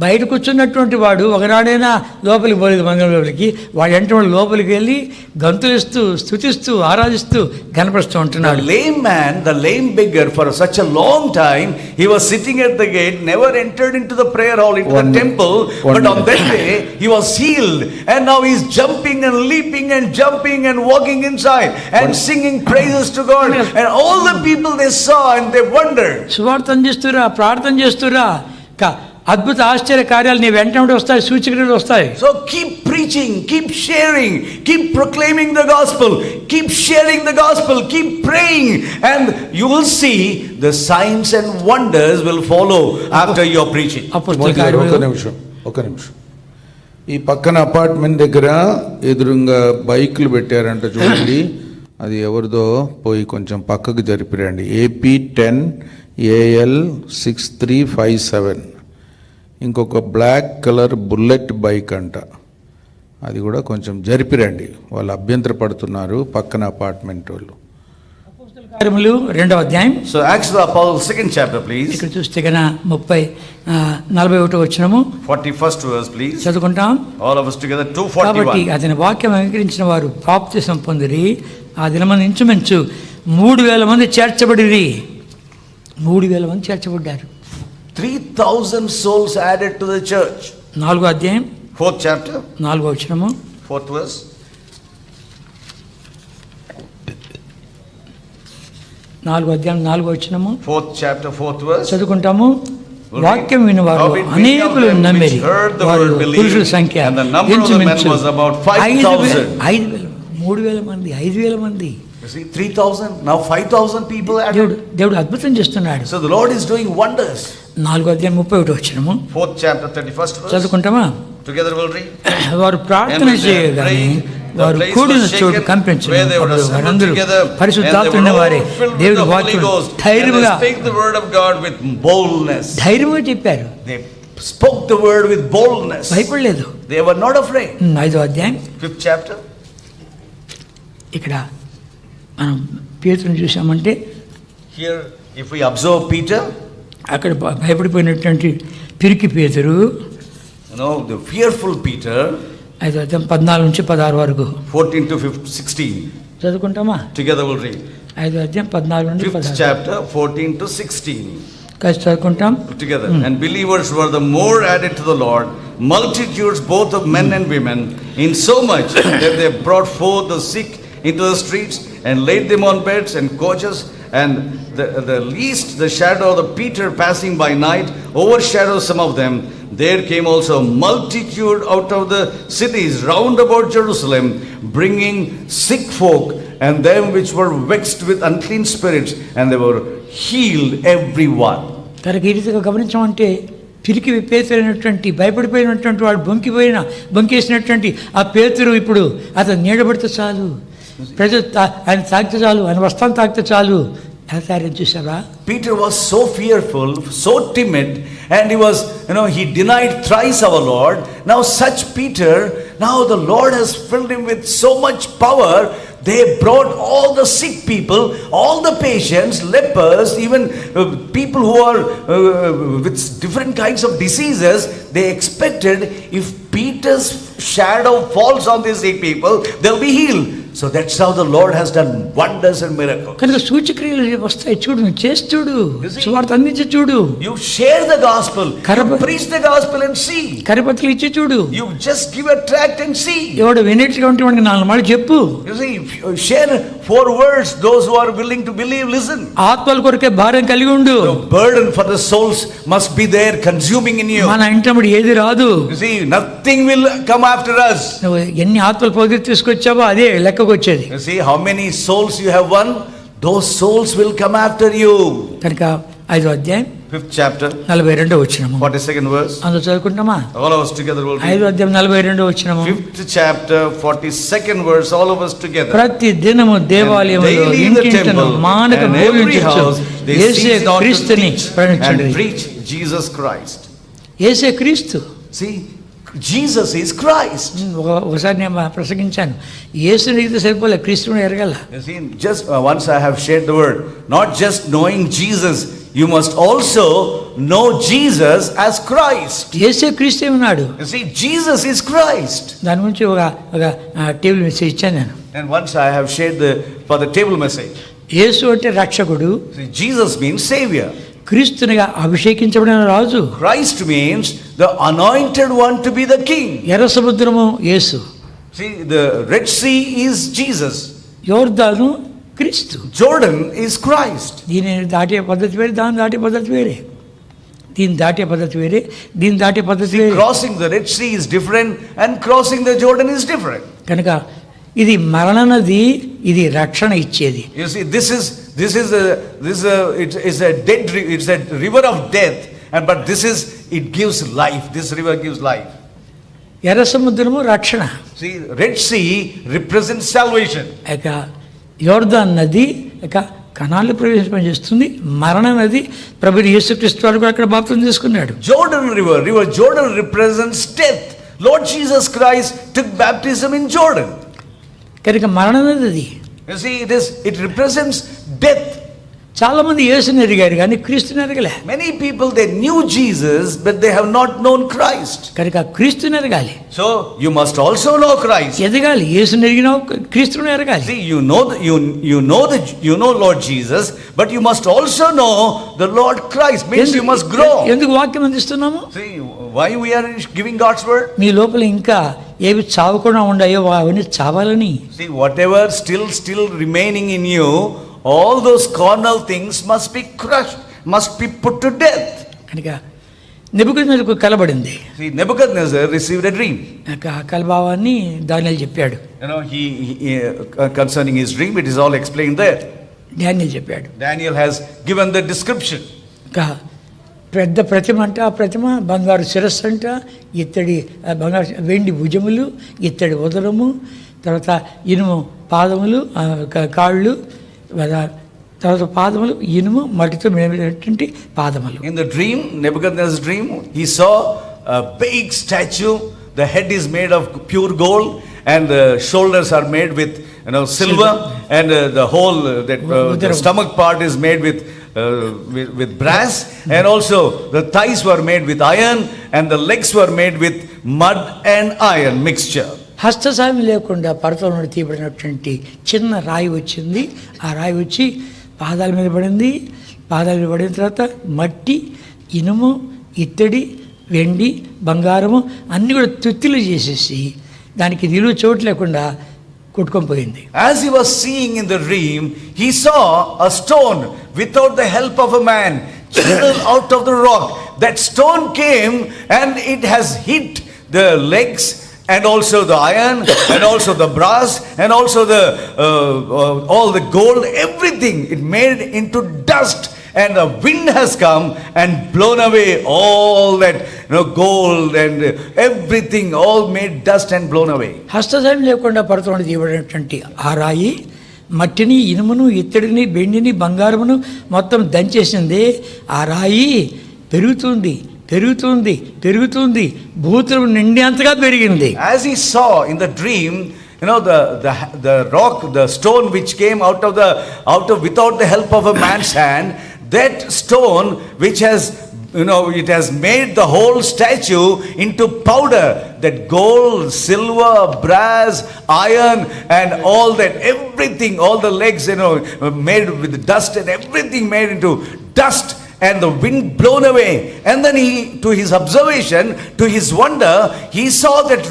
బయట కూర్చున్నటువంటి వాడు ఒకనాడైనా లోపలికి పోలేదు మందిరంలోకి, వాడు వెంట వాడు లోపలికి వెళ్ళి గంతులిస్తూ స్తుతిస్తూ ఆరాధిస్తూ కనపరుస్తూ
The
ఉంటున్నాడు.
lame man, the lame beggar, for such a long time, he was sitting at the gate, never entered into the prayer hall, into the temple, but on that day, he was healed. And now he's jumping and leaping and jumping and walking inside and singing praises to God. And all the people they saw and they wondered.
సువార్త అందిస్తురా, ప్రార్థన చేస్తురా, అద్భుత ఆశ్చర్య కార్యాలు నీ వెంట వస్తాయి, సూచక్రియలు వస్తాయి.
So keep preaching, keep sharing, keep proclaiming the gospel, keep sharing the gospel, keep praying, and you will see the signs and wonders will follow after your preaching.
ఒక నిమిషం. ఈ పక్కన అపార్ట్మెంట్ దగ్గర ఎదురుగా బైకులు పెట్టారంట చూడండి, అది ఎవరిదో, పోయి కొంచెం పక్కకు జరిపిరండి. AP10 AL 6357, ఇంకొక బ్లాక్ కలర్ బుల్లెట్ బైక్ అంట, అది కూడా కొంచెం జరిపిరండి, వాళ్ళు అభ్యంతర పడుతున్నారు పక్కన అపార్ట్మెంట్ వాళ్ళు.
కార్యములు 2వ అధ్యాయం.
So Acts of the Apostles 2nd chapter, please.
ఇక్కడ చూస్తే కన్నా 41 వచనము
41st verse, please.
చదువుకుంటాం.
All of us together.
కాబట్టి
241.
అతని వాక్యం అంగీకరించిన వారు బాప్తిసం పొందిరి. ఆ దినమందు ఇంచుమించు 3000 మంది చేర్చబడిరి. 3000 మంది చేర్చబడ్డారు.
3,000 souls added to the church.
4వ అధ్యాయం
4th chapter,
4వ వచనము
4th verse.
4వ అధ్యాయం 4వ వచనము
4th chapter, 4th verse.
చదువుకుంటాము. వాక్యం వినివారు అనేకులు నమ్మిరి. వారు పురుషుల సంఖ్య ఇంచుమించు 5,000. 3,000 మంది, 5,000 మంది.
You see, 3,000, now 5,000 people added.
దేవుడు అద్భుతం చేస్తున్నాడు.
So the Lord is doing wonders.
4వ అధ్యాయం 31వ వచనము
4th chapter, 31st verse.
చదువుకుంటామా?
Together we'll read.
వారు ప్రార్థన చేయగానే వారు కూడిన చోటు కంపించు. వారందరూ పరిశుద్ధాత్మ వారే దేవుడి వాక్యం ధైర్యంగా ధైర్యంగా చెప్పారు.
They spoke the word with boldness.
భయపడలేదు.
They were not afraid.
5వ అధ్యాయం
5th chapter.
ఇక్కడ మనం పేతురుని చూసామంటే,
Here if we observe Peter,
అక్కడ భయపడిపోయినటువంటి పిరికి పేతురు,
the fearful Peter,
5వ అధ్యాయం 14 నుంచి 16 వరకు
14 to 16.
చదువుకుంటామా?
Together we'll read.
5వ అధ్యాయం 14 నుండి
5th
16
chapter, 14 to 16.
కలిసి చదువుకుంటాం.
Together. And believers were the more added to the Lord, multitudes both of men and women, in so much that they brought forth the sick into the streets and laid them on beds and couches, and the least the shadow of the Peter passing by night overshadowed some of them. There came also a multitude out of the cities round about Jerusalem, bringing sick folk and them which were vexed with unclean spirits, and they were healed everyone.
తనకి ఈ రీతిగా గమనించామంటే, పిరికి పేతురైనటువంటి భయపడిపోయినటువంటి వాడు బొంకేసినటువంటి ఆ పేతురు ఇప్పుడు అతను నీడబడితే చాలు, ప్రజలు ఆయన తాగితే చాలు, ఆయన వస్త్రం తాగితే చాలు. చూసారా?
Peter was so fearful, so timid, and he denied thrice our Lord. Now such Peter, now the Lord has filled him with so much power. They brought all the sick people, all the patients, lepers, even people who are with different kinds of diseases. They expected if Peter's shadow falls on these sick people, they'll be healed. So that's how the Lord has done wonders and miracles.
కనుక సూచక్రియలు వస్తాయి. చూడు, నువ్వు చేసి చూడు, సువార్త అందించి చూడు.
You share the gospel, you preach the gospel and see.
కరపత్రులు ఇచ్చి చూడు.
You just give a tract and see.
ఎవడు వినేట్టుగా ఉంటే వాడికి 4 మాటలు చెప్పు.
You see, share 4 words. Those who are willing to believe, listen.
ఆత్మల కొరకే భారం కలిగి ఉండు.
The burden for the souls must be there, consuming in you.
మన ఇంటముడి ఏది రాదు.
You see, nothing will come after us.
నువ్వు ఎన్ని ఆత్మలు పోగి తీసుకొచ్చావో అదే లెక్కకు వచ్చేది.
You see how many souls you have won, those souls will come after you.
కనుక 5వ అధ్యాయం
5th chapter,
42వ వచనము
42nd verse.
అందులో చదువుకుంటామా?
All of us together will read.
5వ అధ్యాయం 42వ వచనము
5th chapter, 42nd verse. All of us together.
ప్రతి దినము దేవాలయములో ఇంటింటిలో మానక బోధించుచు యేసే క్రీస్తుని ప్రకటించుడి.
Preach Jesus Christ.
యేసే క్రీస్తు.
See, Jesus is Christ.
ఒకసారి నేను ప్రసంగించాను, యేసుని ఎరిగితే సరిపోలే, క్రీస్తుని ఎరగాల.
You see, just once I have shared the word, not just knowing Jesus, you must also know Jesus as Christ.
యేసే క్రీస్తే ఉన్నాడు.
You see, Jesus is Christ.
దాని గురించి ఒక టేబుల్ మెసేజ్ ఇచ్చాను నేను.
And once I have shared for the table message.
యేసు అంటే రక్షకుడు.
See, Jesus means Savior.
క్రీస్తునిగా అభిషేకించబడిన Raju.
Christ means the anointed one to be the king.
ఎర్ర సముద్రము యేసు.
See, the Red Sea is Jesus.
యోర్దాను క్రీస్తు.
Jordan is Christ.
దీని దాటే పద్ధతి వేరే, దాన్ని దాటే పద్ధతి వేరే. దీన్ని దాటే పద్ధతి వేరే, దీన్ని దాటే పద్ధతి వేరే.
Crossing the Red Sea is different and crossing the Jordan is different.
కనుక ఇది మరణ నది, ఇది రక్షణ ఇచ్చేది.
You see, this is a dead, it's a river of death, but it gives life. This river gives life.
ఎర్ర సముద్రము రక్షణ.
See, Red Sea represents salvation.
ఇక యోర్దాన్ నది ఇక కనాలు ప్రవేశింపజేస్తుంది. మరణ నది ప్రభువు యేసుక్రీస్తు వారు కూడా అక్కడ బాప్తిసం తీసుకున్నాడు.
River Jordan represents death. Lord Jesus Christ took baptism in Jordan.
కనుక మరణ నది అది.
You see, it represents death.
చాలా మంది యేసుని ఎరిగారు కానీ క్రీస్తుని ఎరగలే.
Many people, they knew Jesus, but they have not known Christ.
కనుక క్రీస్తుని ఎరగాలి.
So you must also know Christ.
ఎదగాలి. యేసుని ఎరిగిన క్రీస్తుని ఎరగాలి.
See, you know Lord Jesus, but you must also know the Lord Christ. Means you must grow.
ఎందుకు వాక్యం అందిస్తున్నాము?
See, why we are giving God's word?
మీ లోపల ఇంకా ఏవి చావకుండా ఉన్నాయో అవన్నీ చావాలని.
See, whatever still remaining in you, all those carnal things must be crushed, must be put to death.
కనుక నెబుకద్నెజరుకు కలబడింది.
See, Nebuchadnezzar received a dream.
ఆ కలభావాన్ని దానియేలు చెప్పాడు.
You know, he concerning his dream, it is all explained there.
దానియేలు చెప్పాడు.
Daniel has given the description.
పెద్ద ప్రతిమ అంట, ఆ ప్రతిమ బంగారు శిరస్సు అంట, ఇత్తడి బంగారు వెండి భుజములు, ఇత్తడి ఉదరము, తర్వాత ఇనుము పాదములు, కాళ్ళు, తర్వాత పాదములు ఇనుము మట్టితో మేడినటువంటి పాదములు.
In the dream, Nebuchadnezzar's dream, he saw a big statue. The head is made of pure gold, and the shoulders are made with silver, and the whole the stomach part is made with brass, and also the thighs were made with iron, and the legs were made with mud and iron mixture.
హస్తసాయం లేకుండా పర్వతం నుండి తీయబడినటువంటి చిన్న రాయి వచ్చింది. ఆ రాయి వచ్చి పాదాల మీద పడింది. పాదాల మీద పడిన తర్వాత మట్టి, ఇనుము, ఇత్తడి, వెండి, బంగారము అన్నీ కూడా తుత్తులు చేసేసి దానికి నిలువ చోటు లేకుండా కొట్టుకొని పోయింది.
As he was seeing in the dream, he saw a stone without the help of a man chiseled out of the rock. That stone came and it has hit the legs, and also the iron, and also the brass, and also all the gold, everything. It made into dust, and the wind has come and blown away all that gold and everything, all made dust and blown away.
హస్తసాయం లేకుండా పర్వతం నుండి తీయబడినటువంటి ఆ రాయి మట్టిని, ఇనుమును, ఇత్తడిని, వెండిని, బంగారమును మొత్తం దంచేసింది. ఆ రాయి పెరుగుతుంది, పెరుగుతుంది, పెరుగుతుంది, భూతం నిండేంతగా పెరిగింది.
As he saw in the dream, the rock, the stone which came out of without the help of a man's hand, that stone which has it has made the whole statue into powder. That gold, silver, brass, iron, and all that, everything, all the legs made with dust, and everything made into dust, and the wind blown away. And then he, to his observation, to his wonder, he saw that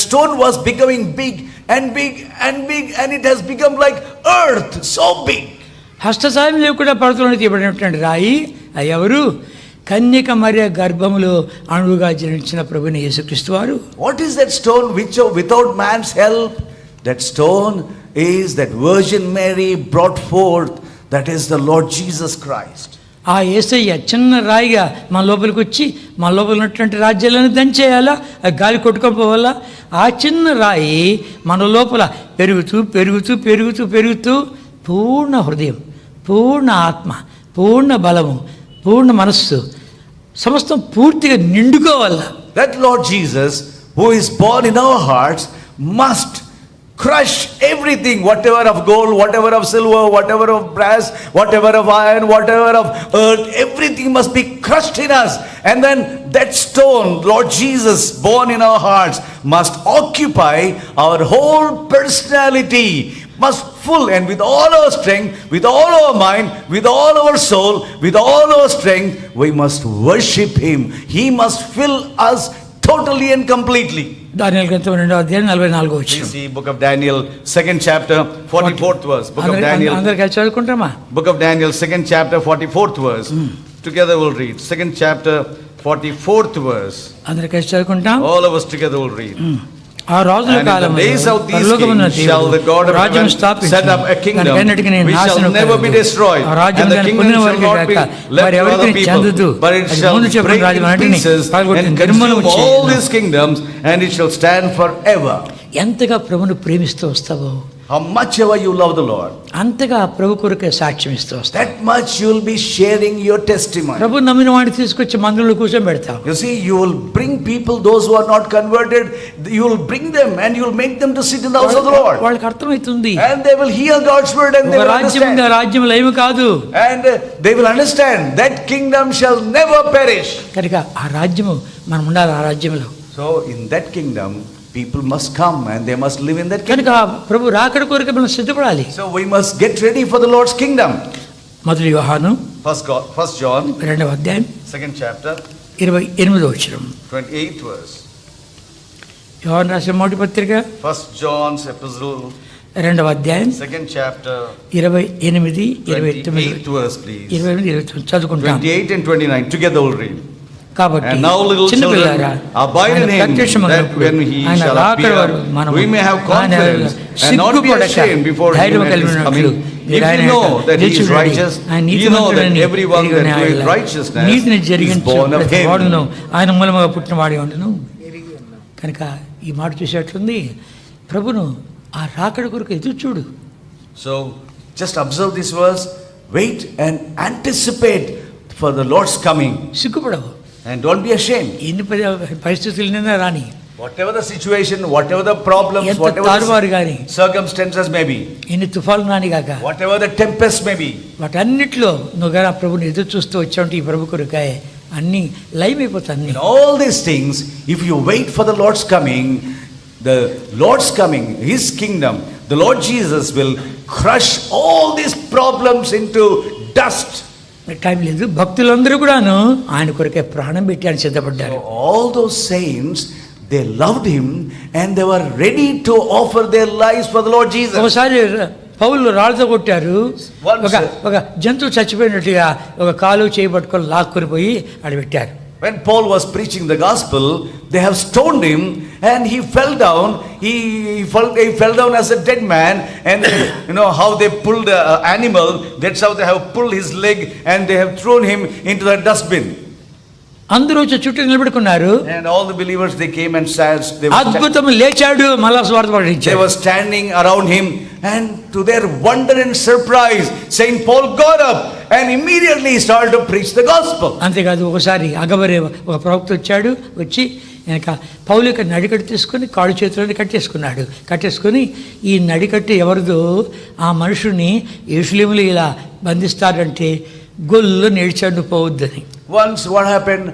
stone was becoming big and big and big, and it has become like earth, so big.
హస్తసాయం లేకుండా పర్వతం నుండి తీయబడినటువంటి రాయి ఎవరు? కన్యక మరియ గర్భములో అణువుగా జనించిన ప్రభువైన యేసుక్రీస్తు వారు.
What is that stone which without man's help? That stone is that Virgin Mary brought forth. That is the Lord Jesus Christ.
ఆ యేసయ్య చిన్న రాయిగా మన లోపలికి వచ్చి మన లోపల ఉన్నటువంటి రాజ్యాలను దంచేయాలా, ఆ గాలి కొట్టుకొని పోవాలా. ఆ చిన్న రాయి మన లోపల పెరుగుతూ పెరుగుతూ పెరుగుతూ పెరుగుతూ పూర్ణ హృదయం, పూర్ణ ఆత్మ, పూర్ణ బలము, పూర్ణ మనస్సు సమస్తం పూర్తిగా నిండుకోవాలా.
That Lord Jesus, who is born in our hearts, must crush everything, whatever of gold, whatever of silver, whatever of brass, whatever of iron, whatever of earth, everything must be crushed in us. And then that stone, Lord Jesus, born in our hearts, must occupy our whole personality, must full, and with all our strength, with all our mind, with all our soul, with all our strength, we must worship Him. He must fill us totally and completely.
దానియేలు గ్రంథం 2వ అధ్యాయం 44వ
Please
వచనం.
see book of Daniel, 2nd chapter, 44th verse. Book of Daniel,
అందరికీ చదువుకుంటామా?
book of Daniel, 2nd chapter, 44th verse. Together we'll read. 2nd chapter, 44th verse.
అందరికీ చదువుకుంటాం.
All of us together will read.
ఆ రాజుల
And in the
కాలములో
days of these
పరలోకమున్న
kings shall the God of
రాజ్యం
heaven
స్థాపించి
set up a kingdom
దానికన్నిటికీ నేను
which shall
నాశనం
never be
కలగదు.
destroyed,
ఆ రాజ్యం
and the
దాన్ని
kingdom
పొందిన
shall
వారికి
not be
గాక
left
మరి
to
ఎవరికి
other
చెందదు.
people, but it
అది
shall
ముందు చెప్పిన
break
రాజ్యం
in
అన్నిటిని
pieces
పగలగొట్టి
and
నిర్మూలన
consume all
చేయను.
these kingdoms, and it shall stand forever.
ఎంతగా ప్రభుని ప్రేమిస్తూ వస్తావో
How much ever you love the Lord,
అంతగా ప్రభు కొరకే సాక్ష్యం ఇస్తూ వస్తావు.
that much you will be sharing your testimony.
ప్రభు నమ్మిన వాడిని తీసుకొచ్చి మందిరంలో కూర్చోబెడతావు.
You see, you will bring people, those who are not converted, you will bring them and you will make them to sit in the house of the Lord.
వాళ్ళకి అర్థమవుతుంది
And they will hear God's word and they
ఒక
will
రాజ్యం ఉంది, ఆ
understand.
రాజ్యంలో ఏమి కాదు.
And they will understand that kingdom shall never perish.
కనుక ఆ రాజ్యము మనం ఉండాలి. ఆ రాజ్యంలో
So in that kingdom, people must come and they must live in that
కనుక
kingdom.
ప్రభు రాకడ కొరకు మనం సిద్ధపడాలి.
So we must get ready for the Lord's kingdom.
మొదటి యోహాను
1 John,
2వ అధ్యాయం
2nd chapter,
28వ వచనం.
28th verse.
యోహాను రాసిన మొదటి పత్రిక
1 John's epistle,
2వ అధ్యాయం
2nd chapter,
28, 29,
28th verse, please.
28, 29 చదువుకుంటాం.
28 and 29 together we'll read.
కాబట్టి
And now little
చిన్నపిల్లారా,
children, abide in
ఆయన
him,
ప్రత్యక్షమైనప్పుడు
that when he
ఆయన
shall
రాకడ
appear,
వరకు మనము
we may have
ఆయన
confidence and not be
సిగ్గుపడక
ashamed before him
ధైర్యం
at his
కలిగినట్లు
coming.
మీరు
If
ఆయన
you know
యొక్క
that he is
నిలిచియుండండి.
righteous,
ఆయన
you know that
నీతిమంతుడని
everyone that
ఎరిగిన
doeth
ఆయన
righteousness
నీతిని
is
జరిగించు
born of
ప్రతి
him.
వాడును ఆయన మూలముగా పుట్టినవాడి ఉండును. కనుక ఈ మాట చూసేట్లుంది. ప్రభును ఆ రాకడ కొరకు ఎదురు చూడు.
So just observe this verse, wait and anticipate for the Lord's coming,
సిగ్గుపడవు.
and don't be ashamed.
ఎన్ని పరిస్థితులైనా రాని,
Whatever the situation, whatever the problems,
ఎంత
whatever
తారుమారు కానీ,
the circumstances may be,
ఎన్ని తుఫాలు రాని కాక,
whatever the tempest may be,
వాటన్నిటిలో నువ్వు గారు ఆ ప్రభుని ఎదురు చూస్తూ వచ్చావంటే ఈ ప్రభు కొరకాయ అన్నీ లైవ్ అయిపోతాయి. అన్ని
in all these things, if you wait for the Lord's coming, the Lord's coming, His kingdom, the Lord Jesus will crush all these problems into dust.
Time లేదు. భక్తులందరూ కూడాను ఆయన కొరకే ప్రాణం పెట్టి ఆయన సిద్ధపడ్డారు.
So all those saints, they loved Him and they were ready to offer their lives for the Lord Jesus.
ఒకసారి పౌలు రాళ్ళతో కొట్టారు.
Once-
ఒక జంతువు చచ్చిపోయినట్టుగా ఒక కాలు చేయబట్టుకొని లాక్కుని పోయి ఆడ పెట్టారు.
When Paul was preaching the gospel, they have stoned him and he fell down. He fell down as a dead man, and you know how they pulled the animal, that's how they have pulled his leg and they have thrown him into the dustbin.
అందరూ వచ్చి చుట్టూ నిలబడుకున్నారు.
And all the believers, they came and sat.
అద్భుతం, లేచాడు, మళ్ళా స్వార్థ
They
పడించారు.
were standing around him, and to their wonder and surprise, Saint Paul got up and immediately started to preach the gospel.
అంతేకాదు, ఒకసారి అగబరే ఒక ప్రవక్త వచ్చాడు. వచ్చి వెనక పౌలు యొక్క నడికట్టు తీసుకొని కాళ్ళు చేతులని కట్టేసుకొని ఈ నడికట్టు ఎవరిదో ఆ మనుషుని యేరుషలేములో ఇలా బంధిస్తారంటే Gollu నేడ్చాడు పోవద్దని.
Once what happened,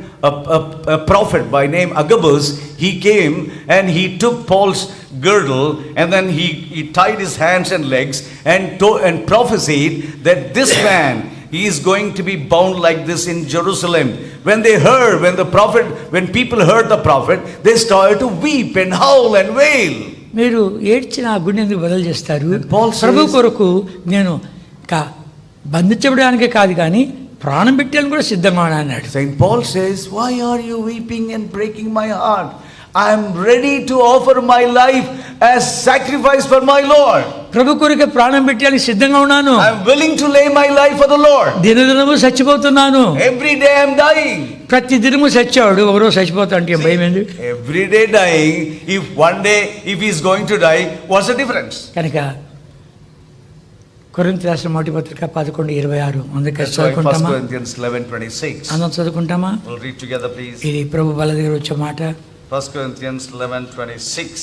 a prophet by name Agabus, he came and he took Paul's girdle and then he tied his hands and legs and prophesied that this man, he is going to be bound like this in Jerusalem. When people heard the prophet, they started to weep and howl and wail.
మీరు ఏడ్చిన ఆ గుండె ఎందుకు బదులు చేస్తారు?
Paul says-
ప్రభు కొరకు నేను బంధించబడానికే కాదు కానీ ప్రాణం పెట్టాలని కూడా సిద్ధంగా అన్నాడు.
Saint Paul says, why are you weeping and breaking my heart? I am ready to offer my life as sacrifice for my Lord.
ప్రభు కొరకే ప్రాణం పెట్టాలని సిద్ధంగా ఉన్నాను.
I am willing to lay my life for the Lord.
దినదినము చచ్చిపోతున్నాను.
Every day I am dying.
ప్రతి దినము చచ్చాడు, ఒకరోజు చచ్చిపోతా అంటే భయం ఎందుకు?
Every day dying. If one day, if he is going to die, what's the difference?
కనుక కొరింథీ రాసిన మొదటి పత్రిక 11:26 అందుకే
That's why 1
చదువుకుంటామా?
Corinthians 11:26.
అందరం చదువుకుంటామా?
We'll read together, please.
ఇది ప్రభు బల దగ్గర వచ్చే మాట.
1 Corinthians 11:26.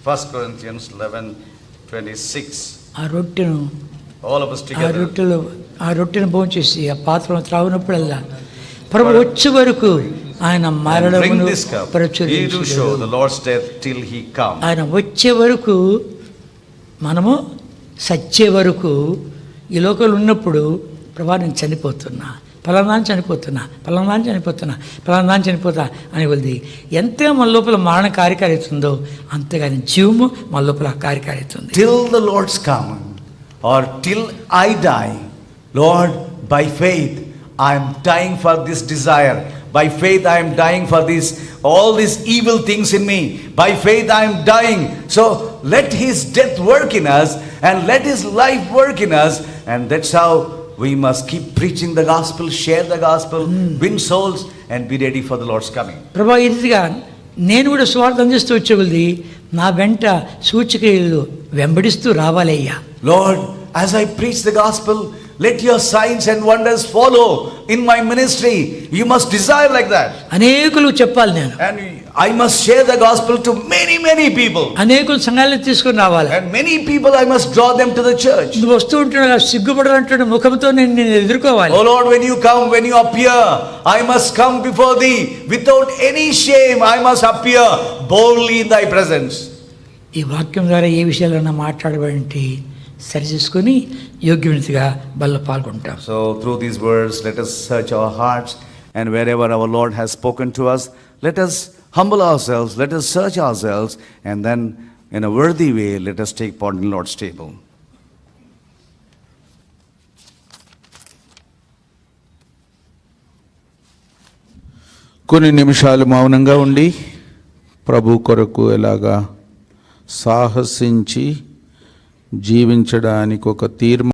1 Corinthians 11:26.
ఆ రొట్టెను
All of us together.
ఆ రొట్టెను భోంచేసి ఆ పాత్రను త్రాగినప్పుడల్లా ప్రభు వచ్చే వరకు ఆయన
And drink
మరణమును
this cup. Ye do
ప్రచురించును.
show the Lord's death till he come.
ఆయన వచ్చే వరకు మనము సచ్చే వరకు ఈ లోకంలో ఉన్నప్పుడు ప్రభా నేను చనిపోతున్నా, ఫలానాన్ని చనిపోతున్నా, ఫలానాన్ని చనిపోతున్నా, ఫలానాన్ని చనిపోతా అని కొద్ది ఎంతగా మన లోపల మరణ కార్యకారిస్తుందో అంతగాని జీవము మన లోపల కార్యకారిస్తుంది.
Till the Lord's coming, or till I die, Lord, by faith I am dying for this desire. By faith I am dying for this, all these evil things in me. By faith I am dying. So let his death work in us and let his life work in us, and that's how we must keep preaching the gospel, share the gospel, win souls, and be ready for the Lord's coming.
ప్రభా ఇదిగా నేను కూడా స్వార్థ అందిస్తూ వచ్చే కొద్ది నా వెంట సూచక్రియలు వెంబడిస్తూ రావాలయ్యా.
Lord, as I preach the gospel, let your signs and wonders follow in my ministry. You must desire like that.
అనేకులు చెప్పాలి నేను,
And I must share the gospel to many people.
అనేకులు సంఘాలను తీసుకొని రావాలి.
And many people I must draw them to the church.
నువ్వు వస్తూ ఉంటున్నా సిగ్గుపడాలంటున్న ముఖంతో నేను ఎదుర్కోవాలి.
Oh Lord, when you come, when you appear, I must come before thee without any shame. I must appear boldly in thy presence.
ఈ వాక్యం ద్వారా ఏ విషయాలన్నా మాట్లాడబడి సరి చేసుకొని యోగ్యమైనదిగా బల్ల పాల్గొంటాం.
So through these words, let us search our hearts, and wherever our Lord has spoken to us, let us humble ourselves, let us search ourselves, and then in a worthy way, let us take part in the Lord's table.
కొన్ని నిమిషాలు మౌనంగా ఉండి ప్రభు కొరకు ఎలాగా సాహసించి జీవించడానికి ఒక తీర్మానం